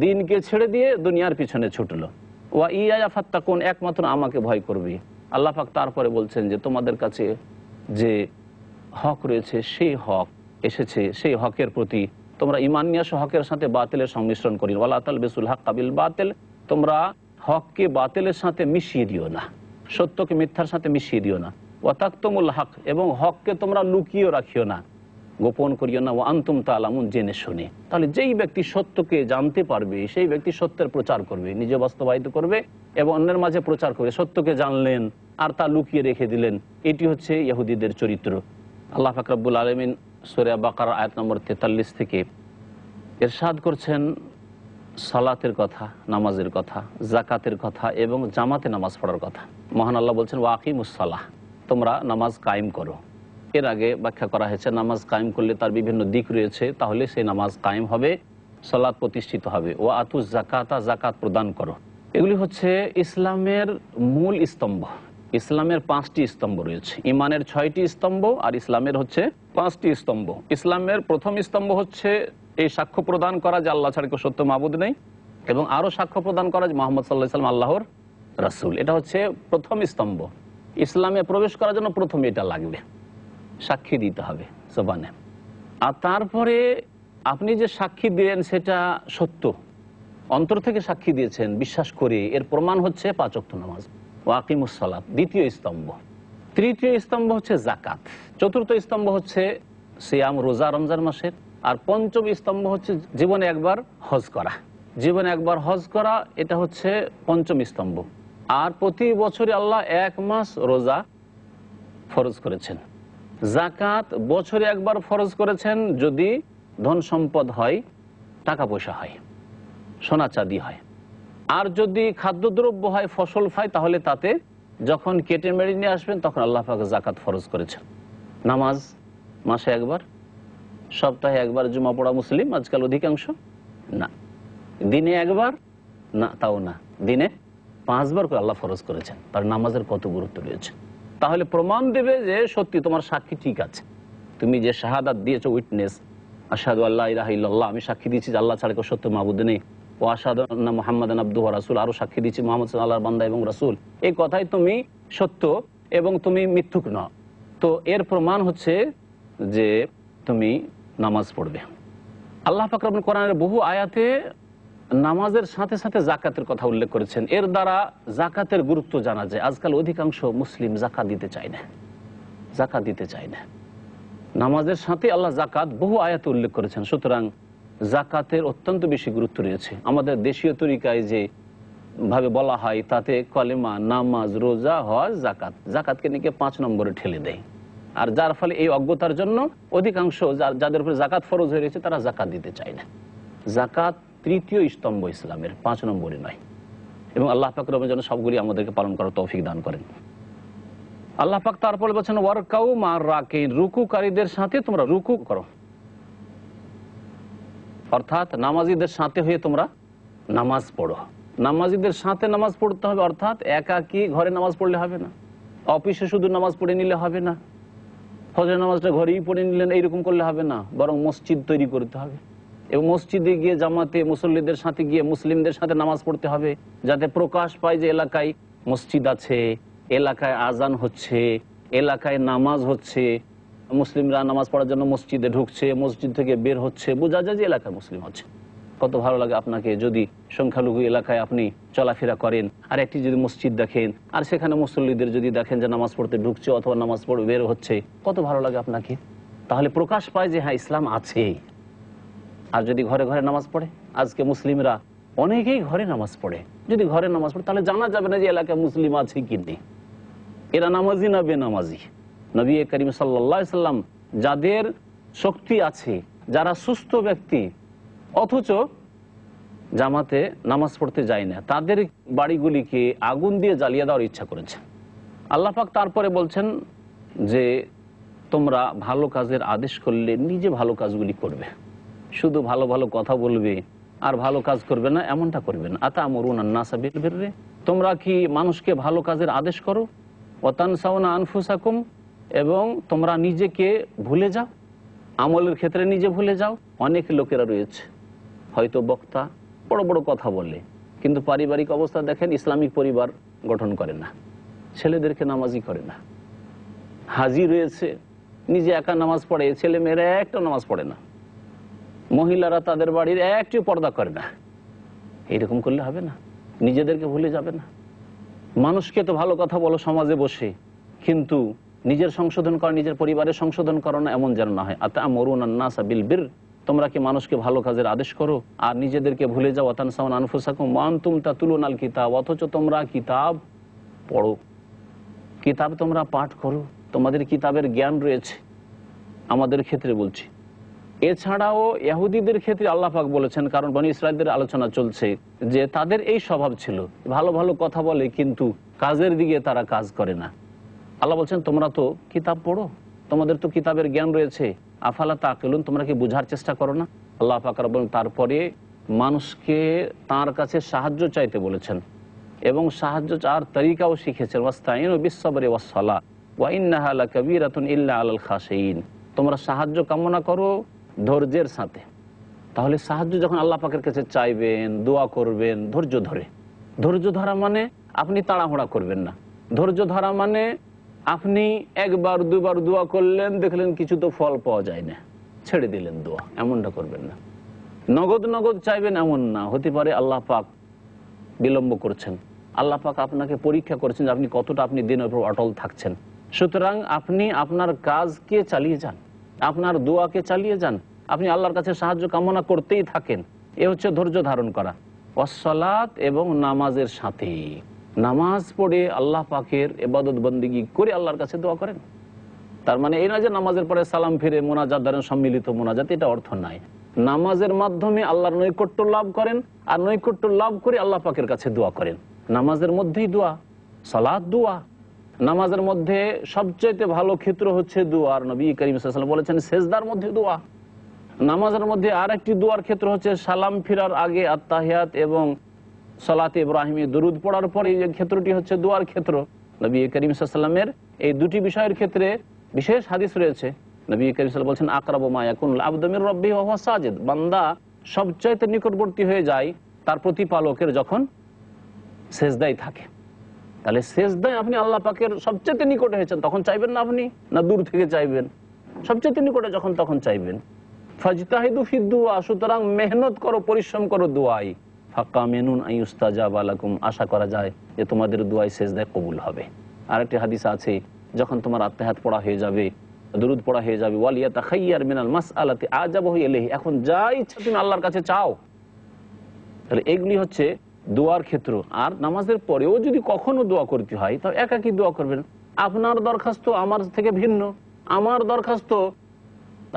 দিনকে ছেড়ে দিয়ে দুনিয়ার পিছনে ছুটলো। ওয়া ইয়া ফাত্তাকুন, একমাত্র আমাকে ভয় করবে। আল্লাহ পাক তারপরে বলছেন যে তোমাদের কাছে যে হক রয়েছে, সেই হক এসেছে, সেই হকের প্রতি তোমরা ঈমান নিয়ে আসো, হকের সাথে বাতিলের সংমিশ্রণ করি। ওয়ালা তালবিসুল হাক্কা বিল বাতিল, তোমরা হককে বাতিলের সাথে মিশিয়ে দিও না, সত্যকে মিথ্যার সাথে মিশিয়ে দিও না। ওয়া তাকতুমুল হক, এবং হককে তোমরা লুকিয়ে রাখিও না, গোপন করিও না। ওয়া আনতুম তাআলামুন, জেনে শুনে। তাহলে যেই ব্যক্তি সত্যকে জানতে পারবে সেই ব্যক্তি সত্যের প্রচার করবে, নিজে বাস্তবায়িত করবে এবং অন্যের মাঝে প্রচার করবে। সত্যকে জানলেন আর তা লুকিয়ে রেখে দিলেন, এটি হচ্ছে ইহুদিদের চরিত্র। আল্লাহ পাক রব্বুল আলামিন সূরা বাকারা আয়াত নম্বর 43 থেকে ইরশাদ করছেন সালাতের কথা, নামাজের কথা, যাকাতের কথা এবং জামাতে নামাজ পড়ার কথা। মহান আল্লাহ বলছেন ওয়া আকিমুস সালাহ, তোমরা নামাজ কায়েম করো। এর আগে ব্যাখ্যা করা হয়েছে নামাজ কায়েম করলে তার বিভিন্ন দিক রয়েছে, তাহলে সেই নামাজ কায়েম হবে, সালাত প্রতিষ্ঠিত হবে। ওয়া আতুজ যাকাতা, যাকাত প্রদান করো। এগুলি হচ্ছে ইসলামের মূল স্তম্ভ। ইসলামের 5টি স্তম্ভ রয়েছে, ইমানের 6টি স্তম্ভ আর ইসলামের হচ্ছে 5টি স্তম্ভ। ইসলামের প্রথম স্তম্ভ হচ্ছে এই সাক্ষ্য প্রদান করা যে আল্লাহ ছাড়া কেউ সত্য মাবুদ নেই, এবং আরও সাক্ষ্য প্রদান করা যে মুহাম্মদ সাল্লাল্লাহু আলাইহি ওয়াসাল্লাম আল্লাহর রাসূল। এটা হচ্ছে প্রথম স্তম্ভ। ইসলামে প্রবেশ করার জন্য প্রথমে এটা লাগবে, সাক্ষী দিতে হবে জবানে। আর তারপরে আপনি যে সাক্ষী দিলেন সেটা সত্য, অন্তর থেকে সাক্ষী দিয়েছেন বিশ্বাস করে, এর প্রমাণ হচ্ছে 5 ওয়াক্ত নামাজ। ওয়া আকিমুস সালাত, দ্বিতীয় স্তম্ভ। তৃতীয় স্তম্ভ হচ্ছে যাকাত। চতুর্থ স্তম্ভ হচ্ছে সিয়াম, রোজা রমজান মাসের। আর পঞ্চম স্তম্ভ হচ্ছে জীবনে একবার হজ করা। জীবনে একবার হজ করা, এটা হচ্ছে পঞ্চম স্তম্ভ। আর প্রতি বছরে আল্লাহ 1 মাস রোজা ফরজ করেছেন। যাকাত বছরে একবার ফরজ করেছেন যদি ধন সম্পদ হয়, টাকা পয়সা হয়, সোনা চাঁদি হয়। আর যদি খাদ্যদ্রব্য হয়, ফসল হয়, তাহলে তাতে যখন কেটে মেরে নিয়ে আসবেন তখন আল্লাহ পাক যাকাত ফরজ করেছেন। নামাজ মাসে একবার, সপ্তাহে একবার জুমা পড়া মুসলিম আজকাল অধিকাংশ না, দিনে একবার না, তাও না, দিনে 5 বার করে আল্লাহ ফরজ করেছেন। তার নামাজের কত গুরুত্ব রয়েছে। তাহলে প্রমাণ দেবে যে সত্যি তোমার সাক্ষী ঠিক আছে। তুমি যে শাহাদাত দিয়েছো, উইটনেস, আশহাদু আল্লা ইলাহা ইল্লাল্লাহ, আমি সাক্ষী দিচ্ছি যে আল্লাহ ছাড়া কেউ সত্য মাবুদ নেই, ও আশহাদু আন্না মুহাম্মাদান আবদুহু ওয়া রাসূল, আরও সাক্ষী দিচ্ছি মুহাম্মদ সাল্লাল্লাহু আলাইহি ওয়াসাল্লাম আল্লাহর বান্দা এবং রাসূল, এই কথাই তুমি সত্য এবং তুমি মিথ্যুক নও। তো এর প্রমাণ হচ্ছে যে তুমি নামাজ পড়বে। আল্লাহ পাক রব্বুল কোরআনের বহু আয়াতে নামাজের সাথে সাথে জাকাতের কথা উল্লেখ করেছেন। এর দ্বারা জাকাতের গুরুত্ব জানা যায়। আজকাল অধিকাংশ মুসলিম জাকাত দিতে চায় না, জাকাত দিতে চায় না। নামাজের সাথে আল্লাহ জাকাত বহু আয়াতে উল্লেখ করেছেন। সুতরাং জাকাতের অত্যন্ত বেশি গুরুত্ব রয়েছে। আমাদের দেশীয় তরিকায় যে ভাবে বলা হয় তাতে কলেমা, নামাজ, রোজা, হজ, জাকাত, জাকাতকে নিয়ে 5 নম্বরে ঠেলে দেয়। আর যার ফলে এই অজ্ঞতার জন্য অধিকাংশ যাদের উপরে জাকাত ফরজ হয়ে রয়েছে তারা জাকাত দিতে চায় না। জাকাত তৃতীয় স্তম্ভ ইসলামের, 5 নম্বরে নয়। এবং আল্লাহ পাক রব্বুল যেন সবগুলি আমাদেরকে পালন করার তৌফিক দান করেন। আল্লাহ পাক তারপরে বলছেন ওয়ারকাউ মার রাকিন, রুকুকারীদের সাথে তোমরা রুকু করো। অর্থাৎ নামাজিদের সাথে হয়ে তোমরা নামাজ পড়ো। নামাজিদের সাথে নামাজ পড়তে হবে, অর্থাৎ একাকী ঘরে নামাজ পড়লে হবে না, অফিসে শুধু নামাজ পড়ে নিলে হবে না, ফজরের নামাজটা ঘরেই পড়ে নিলেন এইরকম করলে হবে না, বরং মসজিদ তৈরি করতে হবে এবং মসজিদে গিয়ে জামাতে মুসল্লিদের সাথে গিয়ে মুসলিমদের সাথে নামাজ পড়তে হবে, যাতে প্রকাশ পায় যে এলাকায় মসজিদ আছে, এলাকায় আজান হচ্ছে, এলাকায় নামাজ হচ্ছে, মুসলিমরা নামাজ পড়ার জন্য মসজিদে ঢুকছে, মসজিদ থেকে বের হচ্ছে, বোঝা যায় যে এলাকায় মুসলিম হচ্ছে। কত ভালো লাগে আপনাকে যদি সংখ্যালঘু এলাকায় আপনি চলাফেরা করেন আর একটি যদি মসজিদ দেখেন আর সেখানে মুসল্লিদের যদি দেখেন যে নামাজ পড়তে ঢুকছে অথবা নামাজ পড়ে বের হচ্ছে, কত ভালো লাগে আপনাকে। তাহলে প্রকাশ পায় যে হ্যাঁ ইসলাম আছে। আর যদি ঘরে ঘরে নামাজ পড়ে, আজকে মুসলিমরা অনেকেই ঘরে নামাজ পড়ে, যদি ঘরে নামাজ পড়ে তাহলে জানা যাবে না যে এলাকায় মুসলিম আছে কি নেই, এরা নামাজি না বেনামাজি। নবী করিম সাল্লাল্লাহু আলাইহি সাল্লাম যাদের শক্তি আছে, যারা সুস্থ ব্যক্তি অথচ জামাতে নামাজ পড়তে যায় না, তাদের বাড়িগুলিকে আগুন দিয়ে জ্বালিয়ে দেওয়ার ইচ্ছা করেছেন। আল্লাহ পাক তারপরে বলছেন যে তোমরা ভালো কাজের আদেশ করলে নিজে ভালো কাজগুলি করবে, শুধু ভালো ভালো কথা বলবে আর ভালো কাজ করবে না, এমনটা করবে না। আতামুরুনান নাসা বিল বিররি, তোমরা কি মানুষকে ভালো কাজের আদেশ করো, ওয়া তানসাউনা আনফুসাকুম, এবং তোমরা নিজেকে ভুলে যাও, আমলের ক্ষেত্রে নিজে ভুলে যাও। অনেক লোকেরা রয়েছে হয়তো বক্তা, বড় বড় কথা বলে, কিন্তু পারিবারিক অবস্থা দেখেন ইসলামিক পরিবার গঠন করে না, ছেলেদেরকে নামাজি করে না। হাজি রয়েছে, নিজে একা নামাজ পড়ে, ছেলে মেয়েরা একটা নামাজ পড়ে না, মহিলারা তাদের বাড়ির একটি পর্দা করে না। এইরকম করলে হবে না, নিজেদেরকে ভুলে যাবে না। মানুষকে তো ভালো কথা বলো সমাজে বসে, কিন্তু নিজের সংশোধন করো, নিজের পরিবারের সংশোধন করো না, এমন যেন না হয়। আতামুরুনান নাসা বিল বির, তোমরা কি মানুষকে ভালো কাজের আদেশ করো আর নিজেদেরকে ভুলে যাও। ওয়া তানসাউনা আনফুসাকুম ওয়া আনতুম তাতলুনাল কিতাব, অথচ তোমরা কিতাব পড়ো, কিতাব তোমরা পাঠ করো, তোমাদের কিতাবের জ্ঞান রয়েছে। আমাদের ক্ষেত্রে বলছি, এছাড়াও ইহুদিদের ক্ষেত্রে আল্লাহ পাক বলেছেন, কারণ বনী ইসরাঈলদের আলোচনা চলছে যে তাদের এই স্বভাব ছিল, ভালো ভালো কথা বলে কিন্তু কাজের দিকে তারা কাজ করে না। আল্লাহ বলছেন তোমরা তো কিতাব পড়ো, তোমাদের তো কিতাবের জ্ঞান রয়েছে, আফালা তাকিলুন, তোমরা কি বোঝার চেষ্টা করো না। আল্লাহ পাক রব্বুল তারপরে মানুষকে তার কাছে সাহায্য চাইতে বলেছেন এবং সাহায্য চাওয়ার তরিকাও শিখেছেন। ওয়াস্তাইনু বিস-সাবরি ওয়াস-সালাহ ওয়া ইন্নাহা লাকাবীরাতুন ইল্লা আলাল খাশিঈন, তোমরা সাহায্য কামনা করো ধৈর্যের সাথে। তাহলে সাহায্য যখন আল্লাহ পাকের কাছে চাইবেন, দোয়া করবেন ধৈর্য ধরে। ধৈর্য ধরা মানে আপনি তাড়াহুড়া করবেন না। ধৈর্য ধরা মানে আপনি একবার দুবার দোয়া করলেন, দেখলেন কিছু তো ফল পাওয়া যায় না, ছেড়ে দিলেন দোয়া, এমনটা করবেন না। নগদ নগদ চাইবেন এমন না, হতে পারে আল্লাহ পাক বিলম্ব করছেন, আল্লাহ পাক আপনাকে পরীক্ষা করেছেন যে আপনি কতটা আপনি দিনের উপর অটল থাকছেন। সুতরাং আপনি আপনার কাজকে চালিয়ে যান, আপনার দোয়াকে চালিয়ে যান, আপনি আল্লাহর কাছে সাহায্য কামনা করতেই থাকেন। এ হচ্ছে ধৈর্য ধারণ করা। ওয়াসসালাত, এবং নামাজের সাথে নামাজ পড়ে আল্লাহ পাকের ইবাদত বন্দেগী করে আল্লাহর কাছে দোয়া করেন। তার মানে এই না যে নামাজের পরে সালাম ফিরে মোনাজাত ধরেন, সম্মিলিত মোনাজাত, এটা অর্থ নাই। নামাজের মাধ্যমে আল্লাহর নৈকট্য লাভ করেন আর নৈকট্য লাভ করে আল্লাহ পাকের কাছে দোয়া করেন। নামাজের মধ্যেই দোয়া, সালাত দোয়া। নামাজের মধ্যে সবচেয়ে ভালো ক্ষেত্র হচ্ছে দোয়ার, নবী করিম সাল্লাল্লাহু আলাইহি ওয়াসাল্লাম বলেছেন সেজদার মধ্যে দোয়া। নামাজের মধ্যে আর একটি দোয়ার ক্ষেত্র হচ্ছে সালাম ফিরার আগে আত্তাহিয়াত এবং সালাতে ইব্রাহিমী দরুদ পড়ার পরে এই ক্ষেত্রটি হচ্ছে দোয়ার ক্ষেত্র। নবী করিম সাল্লাল্লাহু আলাইহি ওয়াসাল্লামের এই দুটি বিষয়ের ক্ষেত্রে বিশেষ হাদিস রয়েছে। নবী করিম সাল্লাল্লাহু আলাইহি ওয়াসাল্লাম বলছেন আকরাবু মা ইয়াকুনুল আবদু মির রাব্বিহি ওয়া হুয়া সাজিদ, বান্দা সবচাইতে নিকটবর্তী হয়ে যায় তার প্রতিপালকের যখন সেজদায় থাকে। তাহলে সেজদায় আপনি আল্লাহ পাকের সবচেয়ে নিকটে হয়েছেন, তখন চাইবেন না আপনি, না দূর থেকে চাইবেন? সবচেয়ে নিকটে যখন তখন চাইবেন। ফাজতাহিদু ফিদ দুআ, সুতরাং মেহনত করো, পরিশ্রম করো দোয়ায়। ফাকামিনুন আইয়ুস্তাজাবা লাকুম, আশা করা যায় যে তোমাদের দুআ সেজদায় কবুল হবে। আরেকটি হাদিস আছে, যখন তোমার আত্তাহিয়াত পড়া হয়ে যাবে, দুরুদ পড়া হয়ে যাবে, ওয়ালিয়াতাখাইয়ার মিনাল মাসআলাতি আজাবাহু ইলাইহি, এখন যা ইচ্ছা তুমি আল্লাহর কাছে চাও। তাহলে এগুলি হচ্ছে দোয়ার ক্ষেত্র। আর নামাজের পরেও যদি কখনো দোয়া করতে হয় তাহলে একাকী দোয়া করবেন। আপনার দরখাস্ত আমার থেকে ভিন্ন, আমার দরখাস্ত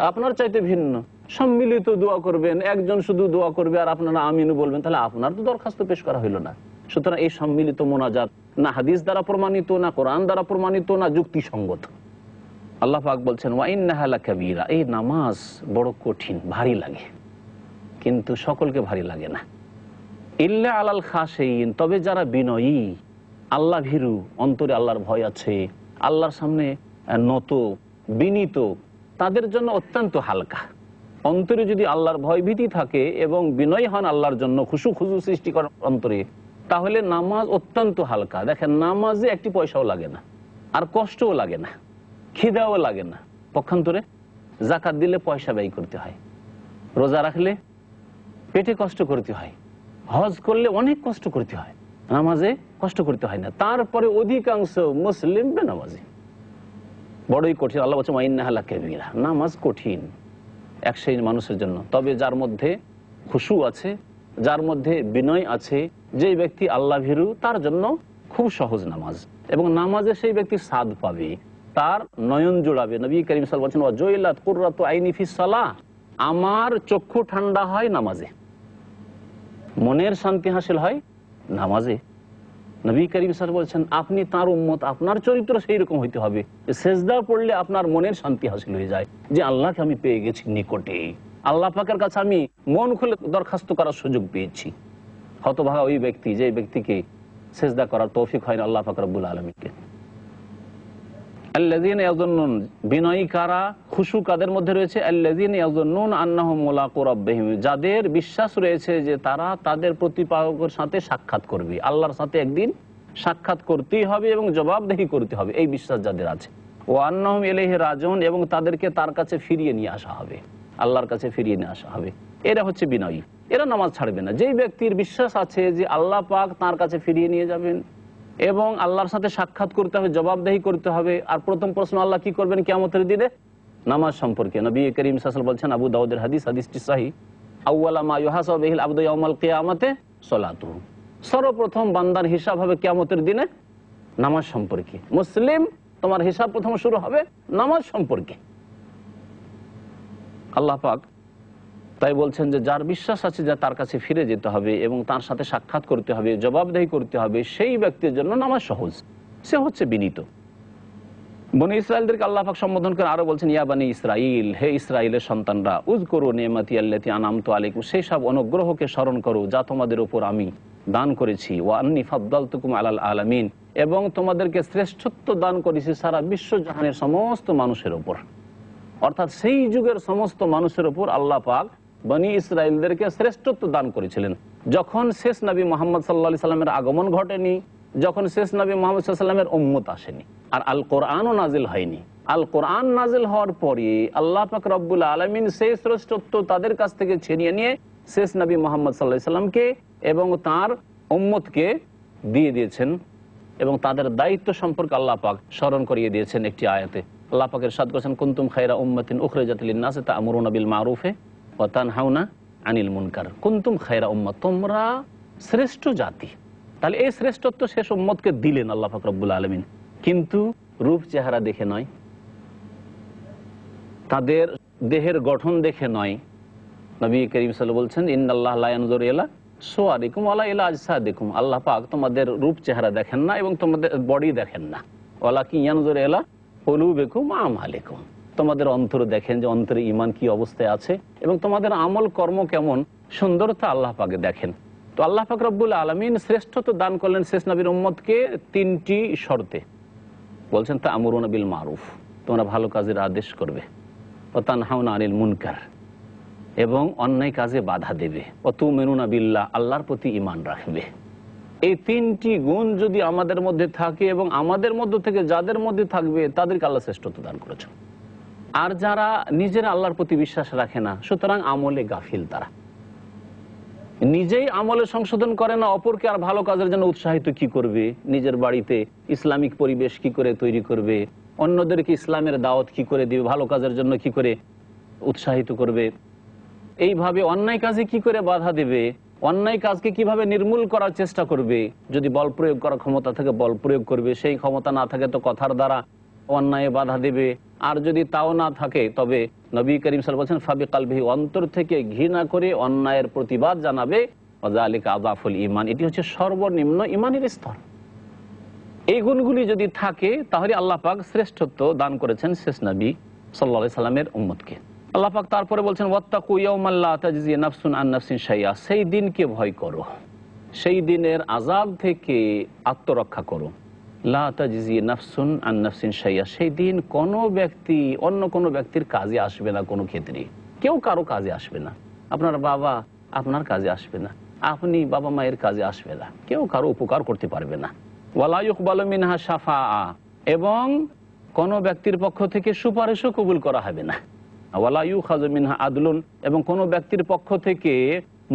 আপনার চাইতে ভিন্ন, সম্মিলিত দোয়া করবেন। একজন শুধু দোয়া করবে আর আপনারা আমিন বলবেন, তাহলে আপনার তো দরখাস্ত পেশ করা হইল না। সুতরাং এই সম্মিলিত মোনাজাত না হাদিস দ্বারা প্রমাণিত, না কোরআন দ্বারা প্রমাণিত, না যুক্তিসঙ্গত। আল্লাহ পাক বলছেন ওয়া ইন্নাহা লাকাবীরা, এই নামাজ বড় কঠিন, ভারী লাগে, কিন্তু সকলকে ভারী লাগে না। ইল্লা আলাল খাশিন, তবে যারা বিনয়ী, আল্লাহ ভীরু, অন্তরে আল্লাহর ভয় আছে, আল্লাহর সামনে নত বিনীত, তাদের জন্য অত্যন্ত হালকা। অন্তরে যদি আল্লাহর ভয় ভীতি থাকে এবং বিনয় হন আল্লাহর জন্য, খুশু সৃষ্টি করেন অন্তরে, তাহলে নামাজ অত্যন্ত হালকা। দেখেন, নামাজে একটি পয়সাও লাগে না, আর কষ্টও লাগে না, খিদাও লাগে না। পক্ষান্তরে যাকাত দিলে পয়সা ব্যয় করতে হয়, রোজা রাখলে পেটে কষ্ট করতে হয়, হজ করলে অনেক কষ্ট করতে হয়, নামাজে কষ্ট করতে হয় না। তারপরে অধিকাংশ মুসলিম বেনামাজি, বড়ই কঠিন। আল্লাহ বলছে ওয়া ইন্নাহা লাকাবীরা, নামাজ কঠিন এক শ্রেণীর মানুষের জন্য। তবে যার মধ্যে খুশু আছে, যার মধ্যে বিনয় আছে, যেই ব্যক্তি আল্লাহ ভীরু, তার জন্য খুব সহজ নামাজ। এবং নামাজে সেই ব্যক্তি স্বাদ পাবে, তার নয়ন জোড়াবে। নবী করিম সাল্লাল্লাহু আলাইহি ওয়াসাল্লাম বলছেন ওয়া জুইলাত কুররাতু আইনি ফিস সালাহ, আমার চক্ষু ঠান্ডা হয় নামাজে, মনের শান্তি হাসিল হয় নামাজে। নবী করিম সাল্লাল্লাহু আলাইহি ওয়াসাল্লাম বলছেন আপনি তার উম্মত, আপনার চরিত্র সেই রকম হইতে হবে, সেজদা পড়লে আপনার মনের শান্তি হাসিল হয়ে যায়, যে আল্লাহকে আমি পেয়ে গেছি নিকটে, আল্লাহ পাকের কাছে আমি মন খুলে দরখাস্ত করার সুযোগ পেয়েছি। হতভাগা ওই ব্যক্তি, যে ব্যক্তিকে সেজদা করার তৌফিক হয় না আল্লাহ পাক রব্বুল আলামিনকে। আল্লাযীনা ইয়াযুন্নুন, বিনয়ী কারা, খুশু কাদের মধ্যে রয়েছে? আল্লাযীনা ইয়াযুন্নুন আন্নাহুম মুলাকু রাব্বিহিম, যাদের বিশ্বাস রয়েছে যে তারা তাদের প্রতিপালকের সাথে সাক্ষাৎ করবে, আল্লাহর সাথে একদিন সাক্ষাৎ করতেই হবে এবং জবাবদিহি করতে হবে, এই বিশ্বাস যাদের আছে। ওয়া আন্নাহুম ইলাইহি রাজিউন, এবং তাদেরকে তার কাছে ফিরিয়ে নিয়ে আসা হবে, আল্লাহর কাছে ফিরিয়ে নিয়ে আসা হবে। এরা হচ্ছে বিনয়ী, এরা নামাজ ছাড়বে না। যেই ব্যক্তির বিশ্বাস আছে যে আল্লাহ পাক তার কাছে ফিরিয়ে নিয়ে যাবেন এবং আল্লাহর সাথে সাক্ষাৎ করতে হবে, জবাবদেহি করতে হবে। আর প্রথম প্রশ্ন আল্লাহ কি করবেন কিয়ামতের দিনে? নামাজ সম্পর্কে। নবী করিম সাল্লাল্লাহু আলাইহি ওয়াসাল্লাম বলছেন, আবু দাউদের হাদিস, হাদিসটি সহিহ, আউয়ালা মা ইউহাসাবু বিহিল আবদু ইয়াউমাল কিয়ামাতে সালাতুহু, সর্বপ্রথম বান্দার হিসাব হবে কিয়ামতের দিনে নামাজ সম্পর্কে। মুসলিম, তোমার হিসাব প্রথম শুরু হবে নামাজ সম্পর্কে। আল্লাহ পাক তাই বলছেন যে যার বিশ্বাস আছে যে তার কাছে ফিরে যেতে হবে এবং তার সাথে সাক্ষাৎ করতে হবে, জবাবদেহি করতে হবে, সেই ব্যক্তির জন্য নামাজ সহজ, সে হচ্ছে বিনীত। বনি ইসরাইলদেরকে আল্লাহ পাক সম্বোধন করে আরো বলছেন, ইয়া বানি ইসরাইল, হে ইসরাইলের সন্তানরা, উযকুরু নি'মাতি আল্লাতী আনআমতু আলাইকুম, সেই সব অনুগ্রহকে স্মরণ করো যা তোমাদের উপর আমি দান করেছি। ওয়া আন্নী ফাদ্দালতুকুম আলাল আলামিন, এবং তোমাদেরকে শ্রেষ্ঠত্ব দান করেছি সারা বিশ্বজাহানের সমস্ত মানুষের উপর। অর্থাৎ সেই যুগের সমস্ত মানুষের উপর আল্লাহ পাক বনি ইসরাইলদেরকে শ্রেষ্ঠত্ব দান করেছিলেন। যখন শেষ নবী মুহাম্মদ সাল্লাল্লাহু আলাইহি সাল্লামের আগমন ঘটেনি, যখন শেষ নবী মুহাম্মদ সাল্লাল্লাহু আলাইহি সাল্লামের উম্মত আসেনি, আর আল কোরআনও নাজিল হয়নি। আল কোরআন নাজিল হওয়ার পরে আল্লাহ পাক রব্বুল আলামিন সেই শ্রেষ্ঠত্ব তাদের কাছ থেকে ছিনিয়ে নিয়ে শেষ নবী মুহাম্মদ সাল্লাল্লাহু আলাইহি সাল্লামকে এবং তার উম্মতকে দিয়ে দিয়েছেন, এবং তাদের দায়িত্ব সম্পর্কে আল্লাহ পাক স্মরণ করিয়ে দিয়েছেন একটি আয়াতে। আল্লাহ পাক ইরশাদ করেছেন, কুনতুম খায়রা উম্মাতিন উখরিজাত লিন-নাসি তা'মুরুনা বিল মা'রুফি ওয়া তানহাউনা আনিল মুনকার। কুনতুম খায়রা উম্মাত, তোমরা শ্রেষ্ঠ জাতি। তাহলে এই শ্রেষ্ঠত্ব শেষ উম্মতকে দিলেন আল্লাহ পাক রব্বুল আলামিন, কিন্তু রূপ চেহারা দেখে নয়, তাদের দেহের গঠন দেখে নয়। নবী করিম সাল্লাল্লাহু আলাইহি ওয়াসাল্লাম বলছেন, ইন্নাল্লাহা লা ইয়ানজুরু ইলা সুওয়ারিকুম ওয়ালা ইলা আজসাদিকুম, আল্লাহ পাক তোমাদের রূপ চেহারা দেখেন না এবং তোমাদের বডি দেখেন না। ওয়ালাকিন ইয়ানজুরু ইলা কুলুবিকুম ওয়া আমালিকুম, তোমাদের অন্তর দেখেন যে অন্তরে ঈমান কি অবস্থায় আছে এবং তোমাদের আমল কর্ম কেমন সুন্দরতা আল্লাহ পাকে দেখেন। তো আল্লাহ পাক রব্বুল আলামিন শ্রেষ্ঠত্ব দান করলেন শেষ নবীর উম্মতকে তিনটি শর্তে। বলছেন, তা'মুরুনা বিল মারুফ, তোমরা ভালো কাজের আদেশ করবে, ওয়া তানহাউনা আনিল মুনকার, এবং অন্যায় কাজে বাধা দেবে, ওয়া তু'মিনুনা বিল্লাহ, আল্লাহর প্রতি ঈমান রাখবে। এই তিনটি গুণ যদি আমাদের মধ্যে থাকে এবং আমাদের মধ্য থেকে যাদের মধ্যে থাকবে তাদেরকে আল্লাহ শ্রেষ্ঠত্ব দান করেছেন। আর যারা নিজেরা আল্লাহর প্রতি বিশ্বাস রাখে না, সুতরাং আমলে গাফিল তারা। নিজেই আমলে সংশোধন করে না, অপরকে আর ভালো কাজের জন্য উৎসাহিত কি করবে, নিজের বাড়িতে ইসলামিক পরিবেশ কি করে তৈরি করবে, অন্যদেরকে ইসলামের দাওয়াত কি করে দিবে, ভালো কাজের জন্য কি করে উৎসাহিত করবে, এইভাবে অন্যায় কাজে কি করে বাধা দেবে, অন্যায় কাজকে কিভাবে নির্মূল করার চেষ্টা করবে। যদি বল প্রয়োগ করার ক্ষমতা থাকে বল প্রয়োগ করবে, সেই ক্ষমতা না থাকে তো কথার দ্বারা অন্যায় বাধা দেবে। আর যদি তাও না থাকে তবে নবী করিম সাল্লাল্লাহু আলাইহি ওয়াসাল্লাম বলেছেন ফাবি কালবিহি, অন্তর থেকে ঘৃণা করে অন্যায়ের প্রতিবাদ জানাবে। ওয়াযালিকা আযাফুল ঈমান, এটি হচ্ছে সর্বনিম্ন ঈমানের স্তর। এই গুণগুলি যদি থাকে তাহলে আল্লাহ পাক শ্রেষ্ঠত্ব দান করেছেন শেষ নবী সাল্লাল্লাহু আলাইহি সাল্লামের উম্মতকে। আল্লাহ পাক তারপরে বলছেন ওয়াত্তাকু ইয়াওমান লা তাজজি নাফসুন আন নাফসিন শাইআ, সেই দিনকে ভয় করো, সেই দিনের আযাব থেকে আত্মরক্ষা করো। লা তাজজি নাফসুন আন নাফসিন শাইআ, সেই দিন কোনো ব্যক্তি অন্য কোনো ব্যক্তির কাজে আসবে না, কোনো ক্ষেত্রে কেউ কারো কাজে আসবে না। আপনার বাবা আপনার কাজে আসবে না, আপনি বাবা মায়ের কাজে আসবে না, কেউ কারো উপকার করতে পারবে না। ওয়ালা ইউকবালু মিনহা শাফাআ, এবং কোনো ব্যক্তির পক্ষ থেকে সুপারিশও কবুল করা হবে না। ওয়ালা ইউখাযু মিনহা আদলুন, এবং কোনো ব্যক্তির পক্ষ থেকে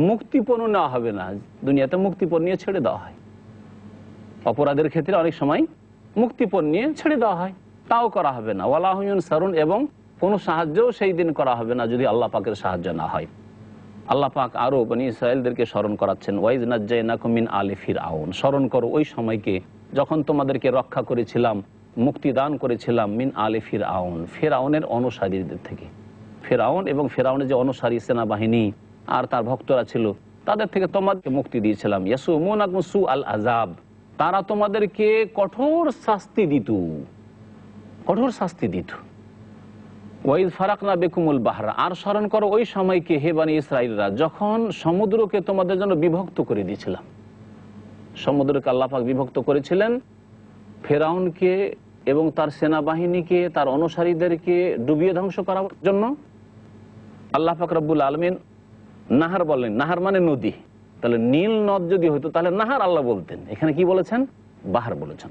মুক্তিপণ নেওয়া হবে না। দুনিয়াতে মুক্তিপণ নিয়ে ছেড়ে দেওয়া হয়, অপরাধের ক্ষেত্রে অনেক সময় মুক্তিপণ নিয়ে ছেড়ে দেওয়া হয়, তাও করা হবে না। ওয়ালা হুম ইউনসারুন, এবং কোনো সাহায্যও সেই দিন করা হবে না যদি আল্লাহ পাকের সাহায্য না হয়। আল্লাহ পাক আরও বনি ইসরাঈলদেরকে স্মরণ করাচ্ছেন, ওয়াইজ নাজ্জাইনাকুম মিন আলি ফিরআউন, স্মরণ করো ওই সময়কে যখন তোমাদেরকে রক্ষা করেছিলাম, মুক্তিদান করেছিলাম মিন আলি ফিরআউন, ফিরআউনের অনুসারীদের থেকে। ফিরআউন এবং ফিরআউনের যে অনুসারী সেনাবাহিনী আর তার ভক্তরা ছিল তাদের থেকে তোমাদেরকে মুক্তি দিয়েছিলাম। ইয়াসুমুনাকুম সুআল আযাব, তারা তোমাদেরকে কঠোর শাস্তি দিত, কঠোর শাস্তি দিত। ওয়াইজ ফারাকনা বিকুমুল বাহরা, আর স্মরণ করো ওই সময়কে হে বনি ইসরাঈলরা যখন সমুদ্রকে তোমাদের জন্য বিভক্ত করে দিয়েছিলাম। সমুদ্রকে আল্লাহ পাক বিভক্ত করেছিলেন ফিরআউনকে এবং তার সেনাবাহিনীকে, তার অনুসারীদেরকে ডুবিয়ে ধ্বংস করার জন্য। আল্লাহ পাক রব্বুল আলামিন নাহার বললেন, নাহার মানে নদী, তাহলে নীল নদ যদি হইতো তাহলে নাহার আল্লাহ বলতেন, এখানে কি বলেছেন, বাহার বলেছেন।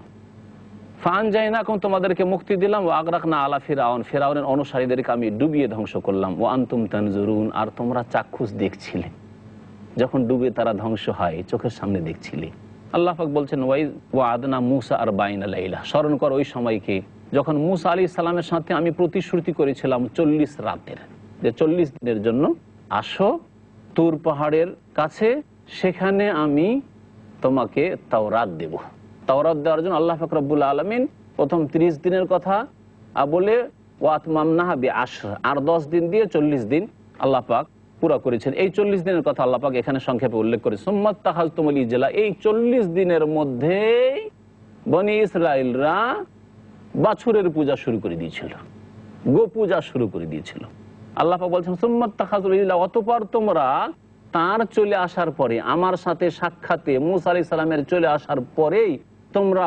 ফানজাইনাকুম, তোমাদেরকে মুক্তি দিলাম। ও আগরাকনা আলা ফিরআউন, ফিরআউনের অনুসারীদেরকে আমি ডুবিয়ে ধ্বংস করলাম। ও আনতুম তানজুরুন, আর তোমরা চাক্ষুষ দেখছিলে, যখন ডুবে তারা ধ্বংস হয় চোখের সামনে দেখছিলে। আল্লাহ পাক বলছেন ওয়া আদনা মুসা আর বাইনা লাইলা, স্মরণ কর ওই সময়কে যখন মুসা আলাইহিস সালামের সাথে আমি প্রতিশ্রুতি করেছিলাম 40 রাতের, যে 40 দিনের জন্য আসো তুর পাহাড়ের কাছে, সেখানে আমি তোমাকে তাওরাত দেব। তাওরাত দেওয়ার জন্য আল্লাহ পাক রব্বুল আলামিন প্রথম 30 দিনের কথা বলে ওয়াতমামনাহা বিআশর, আর 10 দিন দিয়ে 40 দিন আল্লাহ পাক পুরা করেছেন। এই 40 দিনের কথা আল্লাহ পাক এখানে সংক্ষেপে উল্লেখ করে সুম্মাত্তাখাযতুমুল ইজলা, এই 40 দিনের মধ্যে বনি ইসরাঈলরা বাছুরের পূজা শুরু করে দিয়েছিল, গো পূজা শুরু করে দিয়েছিল। আল্লাহ পাক বলছেন সুম্মাত্তাখাযতুল ইজলা, অতঃপর তোমরা তার চলে আসার পরে, আমার সাথে সাক্ষাতে মুসা আলাইহিস সালামের চলে আসার পরেই তোমরা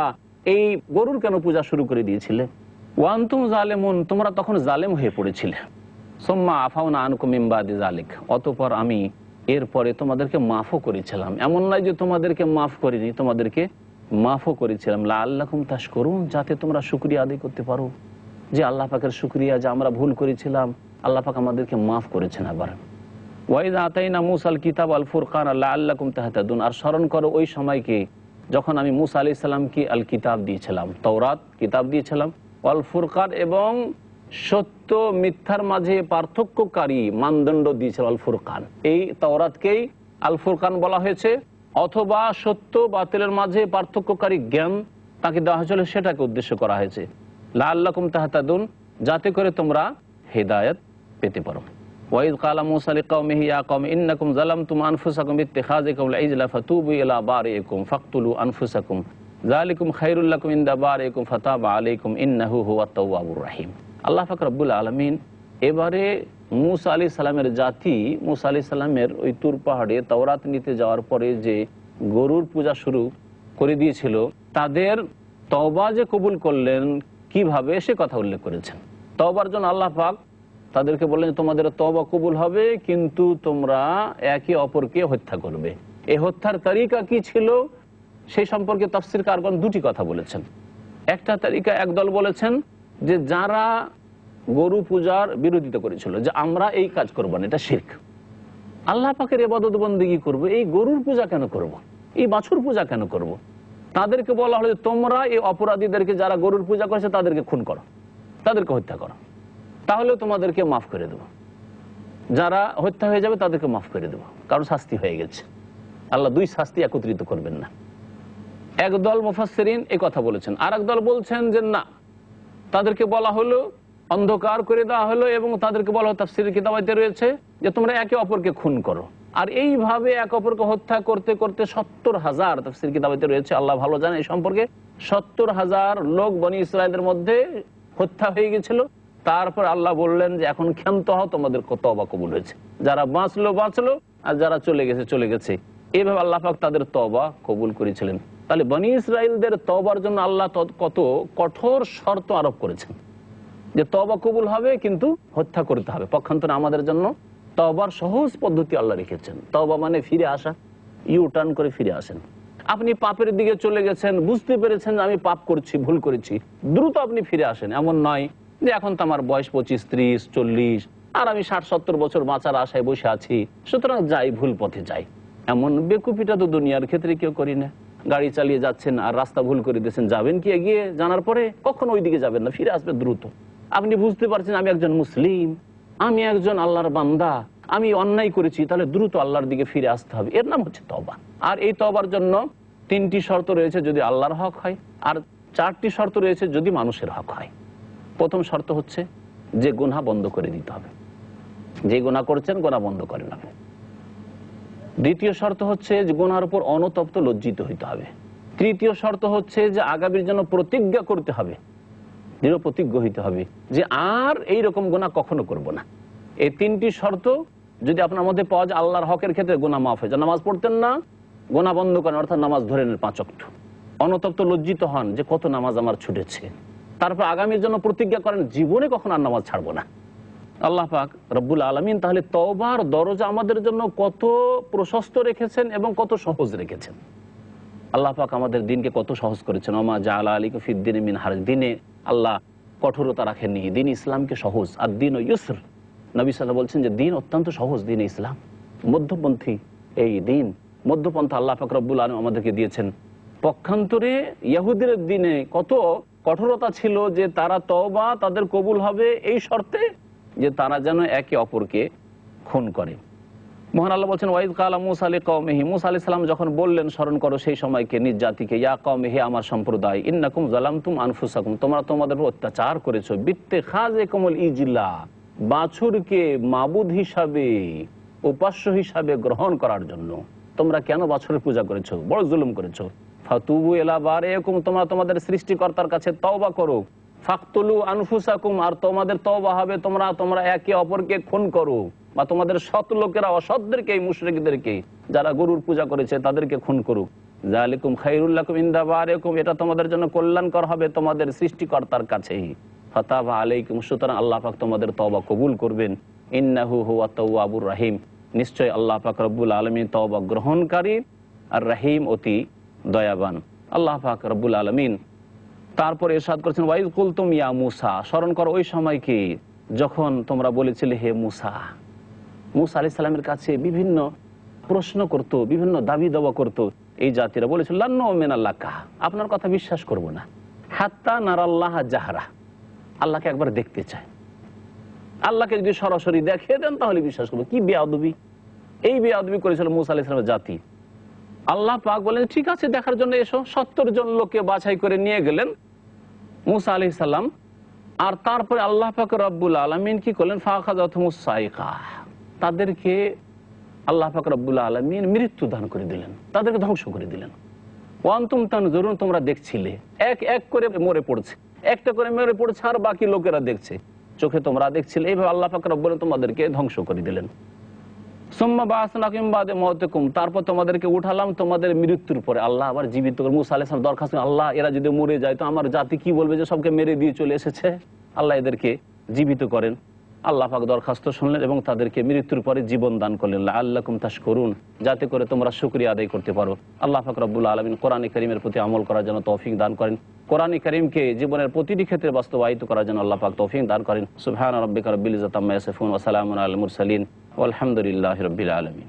এই গরুর কেন পূজা শুরু করে দিয়েছিলে? ওয়া আনতুম জালিমুন, তোমরা তখন জালেম হয়ে পড়েছিলে। সুম্মা আফাউনা আনকুম মিন বাদি যালিক, অতঃপর আমি এরপরে তোমাদেরকে মাফও করেছিলাম। এমন নয় যে তোমাদেরকে মাফ করিনি, তোমাদেরকে মাফও করেছিলাম। লাআল্লাকুম তাশকুরুন, যাতে তোমরা শুকরিয়া আদায় করতে পারো, যে আল্লাহ পাকের শুকরিয়া, যে আমরা ভুল করেছিলাম আল্লাহ পাক আমাদেরকে মাফ করেছেন। আবার ওয়াইযা আতাইনা মুসাল কিতাব আল ফুরকান লাআল্লাকুম তাহতাদুন, আর স্মরণ করো ওই সময়কে যখন আমি মুসা আলাইহিস সালামকে আল কিতাব দিয়েছিলাম, তাওরাত কিতাব দিয়েছিলাম, আল ফুরকান এবং সত্য মিথ্যার মাঝে পার্থক্যকারী মানদণ্ড দিয়েছিল আল ফুরকান। এই তাওরাতকেই আল ফুরকান বলা হয়েছে, অথবা সত্য বাতিলের মাঝে পার্থক্যকারী জ্ঞান তাকে দেওয়া হয়েছিল, সেটাকে উদ্দেশ্য করা হয়েছে। লাআল্লাকুম তাহতাদুন, যাতে করে তোমরা হেদায়েত পেতে পারো। ওয়াইদ কালা মুসা লিকাওমিহি ইয়া কওমি ইন্নাকুম যালামতুম আনফুসাকুম বিত্তিখাযিকুমুল ইজলা ফাতুবু ইলা বারিইকুম ফাকতুলু আনফুসাকুম যালিকুম খায়রুল লাকুম ইনদা বারিইকুম ফাতাবা আলাইকুম ইন্নাহু হুয়াত তাওয়াবুর রহিম। আল্লাহ পাক রব্বুল আলামিন এবারে মুসা আলাইহিস সালামের জাতি, মুসা আলাইহিস সালামের ওই তুর পাহাড়ে তাওরাত নিতে যাওয়ার পরে যে গরুর পূজা শুরু করে দিয়েছিল, তাদের তওবা যে কবুল করলেন কিভাবে সে কথা উল্লেখ করেছেন। তওবার জন্য আল্লাহ পাক তাদেরকে বললেন তোমাদের তওবা কবুল হবে, কিন্তু তোমরা একে অপরকে হত্যা করবে। এই হত্যার তরিকা কি ছিল সেই সম্পর্কে তাফসীর কারগণ দুটি কথা বলেছেন। একটা তরিকা, একদল বলেছেন যে যারা গরু পূজার বিরোধিতা করেছিল, যে আমরা এই কাজ করব না, এটা শিরক, আল্লাহ পাকের ইবাদত বন্দেগী করব, এই গরুর পূজা কেন করব, এই বাছুর পূজা কেন করব? তাদেরকে বলা হলো যে তোমরা এই অপরাধীদেরকে, যারা গরুর পূজা করেছে তাদেরকে খুন করো, তাদেরকে হত্যা করো, তাহলে তোমাদেরকে মাফ করে দেবো। যারা হত্যা হয়ে যাবে তাদেরকে মাফ করে দেবো, কারণ শাস্তি হয়ে গেছে। আল্লাহ দুই শাস্তি একত্রিত করবেন না। একদল মুফাসসিরিন এই কথা বলেছেন, আর একদল বলছেন যে না, তাদেরকে বলা হলো, অন্ধকার করে দেওয়া হলো এবং তাদেরকে বলা হলো, তাফসীরের কিতাবাতে রয়েছে যে তোমরা একে অপরকে খুন করো। আর এইভাবে এক অপরকে হত্যা করতে করতে 70,000, তাফসীরের কিতাবাতে রয়েছে, আল্লাহ ভালো জানে এই সম্পর্কে, 70,000 লোক বনি ইসরায়েলের মধ্যে হত্যা হয়ে গেছিল। তারপর আল্লাহ বললেন যে এখন ক্ষান্ত হও, তোমাদের তওবা কবুল হয়েছে। যারা বাঁচলো বাঁচলো, আর যারা চলে গেছে চলে গেছে। এইভাবে আল্লাহ পাক তাদের তওবা কবুল করেছিলেন। তাহলে বনি ইসরায়েলদের তওবার জন্য আল্লাহ কত কঠোর শর্ত আরোপ করেছেন, যে তওবা কবুল হবে কিন্তু হত্যা করতে হবে। পক্ষান্তরে আমাদের জন্য তওবার সহজ পদ্ধতি আল্লাহ রেখেছেন। তওবা মানে ফিরে আসা, ইউ টার্ন করে ফিরে আসেন। আপনি পাপের দিকে চলে গেছেন, বুঝতে পেরেছেন আমি পাপ করছি, ভুল করেছি, দ্রুত আপনি ফিরে আসেন। এমন নয় যে এখন তো আমার বয়স 25, 30, 40 আর আমি 60-70 বছর বাঁচার আশায় বসে আছি, সুতরাং যাই, ভুল পথে যাই। এমন বেকুপিটা তো দুনিয়ার ক্ষেত্রে কেউ করি না। গাড়ি চালিয়ে যাচ্ছেন আর রাস্তা ভুল করে দিয়েছেন, যাবেন কি এগিয়ে, জানার পরে কখনো ওই দিকে যাবেন না, ফিরে আসবে দ্রুত। আপনি বুঝতে পারছেন আমি একজন মুসলিম, আমি একজন আল্লাহর বান্দা, আমি অন্যায় করেছি, তাহলে দ্রুত আল্লাহর দিকে ফিরে আসতে হবে। এর নাম হচ্ছে তওবা। আর এই তওবার জন্য 3টি শর্ত রয়েছে যদি আল্লাহর হক হয়, আর 4টি শর্ত রয়েছে যদি মানুষের হক হয়। প্রথম শর্ত হচ্ছে যে গুনাহ বন্ধ করে দিতে হবে, যে গুনাহ করছেন গুনাহ বন্ধ করেন আপনি। দ্বিতীয় শর্ত হচ্ছে যে গুনাহর উপর অনুতপ্ত, লজ্জিত হইতে হবে। তৃতীয় শর্ত হচ্ছে যে আগামীর জন্য প্রতিজ্ঞা করতে হবে, দৃঢ় প্রতিজ্ঞ হইতে হবে যে আর এই রকম গুনাহ কখনো করব না। এই 3টি শর্ত যদি আপনার মধ্যে পাওয়া যায়, আল্লাহর হকের ক্ষেত্রে গুনাহ মাফ হয়ে যায়। নামাজ পড়তেন না, গুনাহ বন্ধ করেন, অর্থাৎ নামাজ ধরে নেন 5 ওয়াক্ত। অনুতপ্ত, লজ্জিত হন যে কত নামাজ আমার ছুটেছে। তারপর আগামীর জন্য প্রতিজ্ঞা করেন জীবনে কখনো আর নামাজ ছাড়বো না। আল্লাহ পাক রব্বুল আলামিন তাহলে তওবার দরজা আমাদের জন্য কত প্রশস্ত রেখেছেন এবং কত সহজ রেখেছেন। আল্লাহ পাক আমাদের দিনকে কত সহজ করেছেন। ওমা জাআলা আলাইকুম ফিদ-দীনি মিন হারাজ, দিনে আল্লাহ কঠোরতা রাখেননি, দিন ইসলামকে সহজ। আর দিন ইউসর, নবী সাল্লাল্লাহু বলছেন যে দিন অত্যন্ত সহজ, দিন ইসলাম মধ্যপন্থী। এই দিন মধ্যপন্থা আল্লাহ পাক রব্বুল আলামিন আমাদেরকে দিয়েছেন। পক্ষান্তরে ইহুদিদের দিনে কত কঠোরতা ছিল যে তারা তওবা তাদের কবুল হবে এই শর্তে যে তারা যেন একে অপরকে খুন করে। মহান আল্লাহ বলছেন ওয়াইদ কালা মূসা লিকওমিহি, মূসা আলাইহিস সালাম যখন বললেন, স্মরণ করো সেই সময়কে, নিজ জাতিকে, ইয়া কওমি, হে আমার সম্প্রদায়, ইন্নাকুম যালামতুম আনফুসাকুম, তোমরা তোমাদের উপর অত্যাচার করেছো, বিত্তেখাযিকুমুল ইজলা, বাছুরকে মাবুদ হিসাবে, উপাস্য হিসাবে গ্রহণ করার জন্য তোমরা কেন বাছুরের পূজা করেছো, বড় জুলুম করেছো। ফাতুবু ইলা বারিকুম, তোমরা তোমাদের সৃষ্টিকর্তার কাছে তওবা করো। ফাকতুলু আনফুসাকুম, আর তোমাদের তওবা হবে তোমরা একে অপরকে খুন করো, বা তোমাদের সৎ লোকেরা অসৎদেরকে, মুশরিকদেরকে, যারা গরুর পূজা করেছে তাদেরকে খুন করুক। যালিকুম খায়রুল লাকুম ইনদা বারিকুম, এটা তোমাদের জন্য কল্যাণকর হবে তোমাদের সৃষ্টিকর্তার কাছেই। ফাতাবা আলাইকুম, সুতরাং আল্লাহ পাক তোমাদের তওবা কবুল করবেন। ইন্নাহু হুয়াত তাওয়াবুর রহিম, নিশ্চয় আল্লাহ পাক রব্বুল আলামিন তওবা গ্রহণকারী আর রহিম, অতি দয়াবান। আল্লাহ পাক রব্বুল আলামিন তারপরে ইরশাদ করেছেন ওয়াইজ কুলতুম ইয়া মূসা, স্মরণ করো ওই সময়কে যখন তোমরা বলেছিলে হে মূসা। মূসা আলাইহিস সালামের কাছে বিভিন্ন প্রশ্ন করত, বিভিন্ন দাবি দাওয়া করত এই জাতিরা। বলেছিল লান নুমিনা লাকা, আপনার কথা বিশ্বাস করব না, হাত্তা নারাল্লাহ জাহরা, আল্লাহকে একবার দেখতে চায়, আল্লাহকে যদি সরাসরি দেখিয়ে দেন তাহলে বিশ্বাস করবো। কি বেয়াদবি, এই বেয়াদবি করেছিল মূসা আলাইহিস সালামের জাতি। আল্লাহ পাক বলেন ঠিক আছে, দেখার জন্য এসো। 70 জন লোককে বাছাই করে নিয়ে গেলেন মূসা আলাইহিস সালাম। আর তারপরে আল্লাহ পাক রব্বুল আলামিন কি করলেন, ফাখাযাতুহুমুস সাইকা, তাদেরকে আল্লাহ পাক রব্বুল আলামিন মৃত্যু দান করে দিলেন, তাদেরকে ধ্বংস করে দিলেন। ওয়া আনতুম তানজুরুন, তোমরা দেখছিলে, এক এক করে মরে পড়ছে, একটা করে মরে পড়ছে আর বাকি লোকেরা দেখছে, চোখে তোমরা দেখছিলে। এইভাবে আল্লাহ পাক রব্বুল আলামিন তোমাদেরকে ধ্বংস করে দিলেন। সুম্মা বাআসনাকুম বাদে মাউতিকুম, তারপর তোমাদেরকে উঠালাম তোমাদের মৃত্যুর পরে। আল্লাহ আবার জীবিত করে। মূসা আলাইহিস সালাম দরখাস্ত, আল্লাহ এরা যদি মরে যায় তো আমার জাতি কি বলবে যে সবকে মেরে দিয়ে চলে এসেছে, আল্লাহ এদেরকে জীবিত করেন। আল্লাহ পাক দরখাস্ত শুনলেন এবং তাদেরকে মৃত্যুর পরে জীবন দান করলেন, লাআল্লাকুম তাশকুরুন, যাতে করে তোমরা শুকরিয়া আদায় করতে পারো। আল্লাহ পাক রব্বুল আলামিন কোরআনে কারীমের প্রতি আমল করার জন্য তৌফিক দান করেন। কোরআনে কারীমকে জীবনের প্রতিটি ক্ষেত্রে বাস্তবায়িত করার জন্য আল্লাহ পাক তৌফিক দান করেন। সুবহান রাব্বিকা রাব্বিল ইজ্জাতি আম্মা ইয়াসিফুন ওয়া সালামুন আলাল মুরসালিন আলহামদুলিল্লাহি রাব্বিল আলামিন।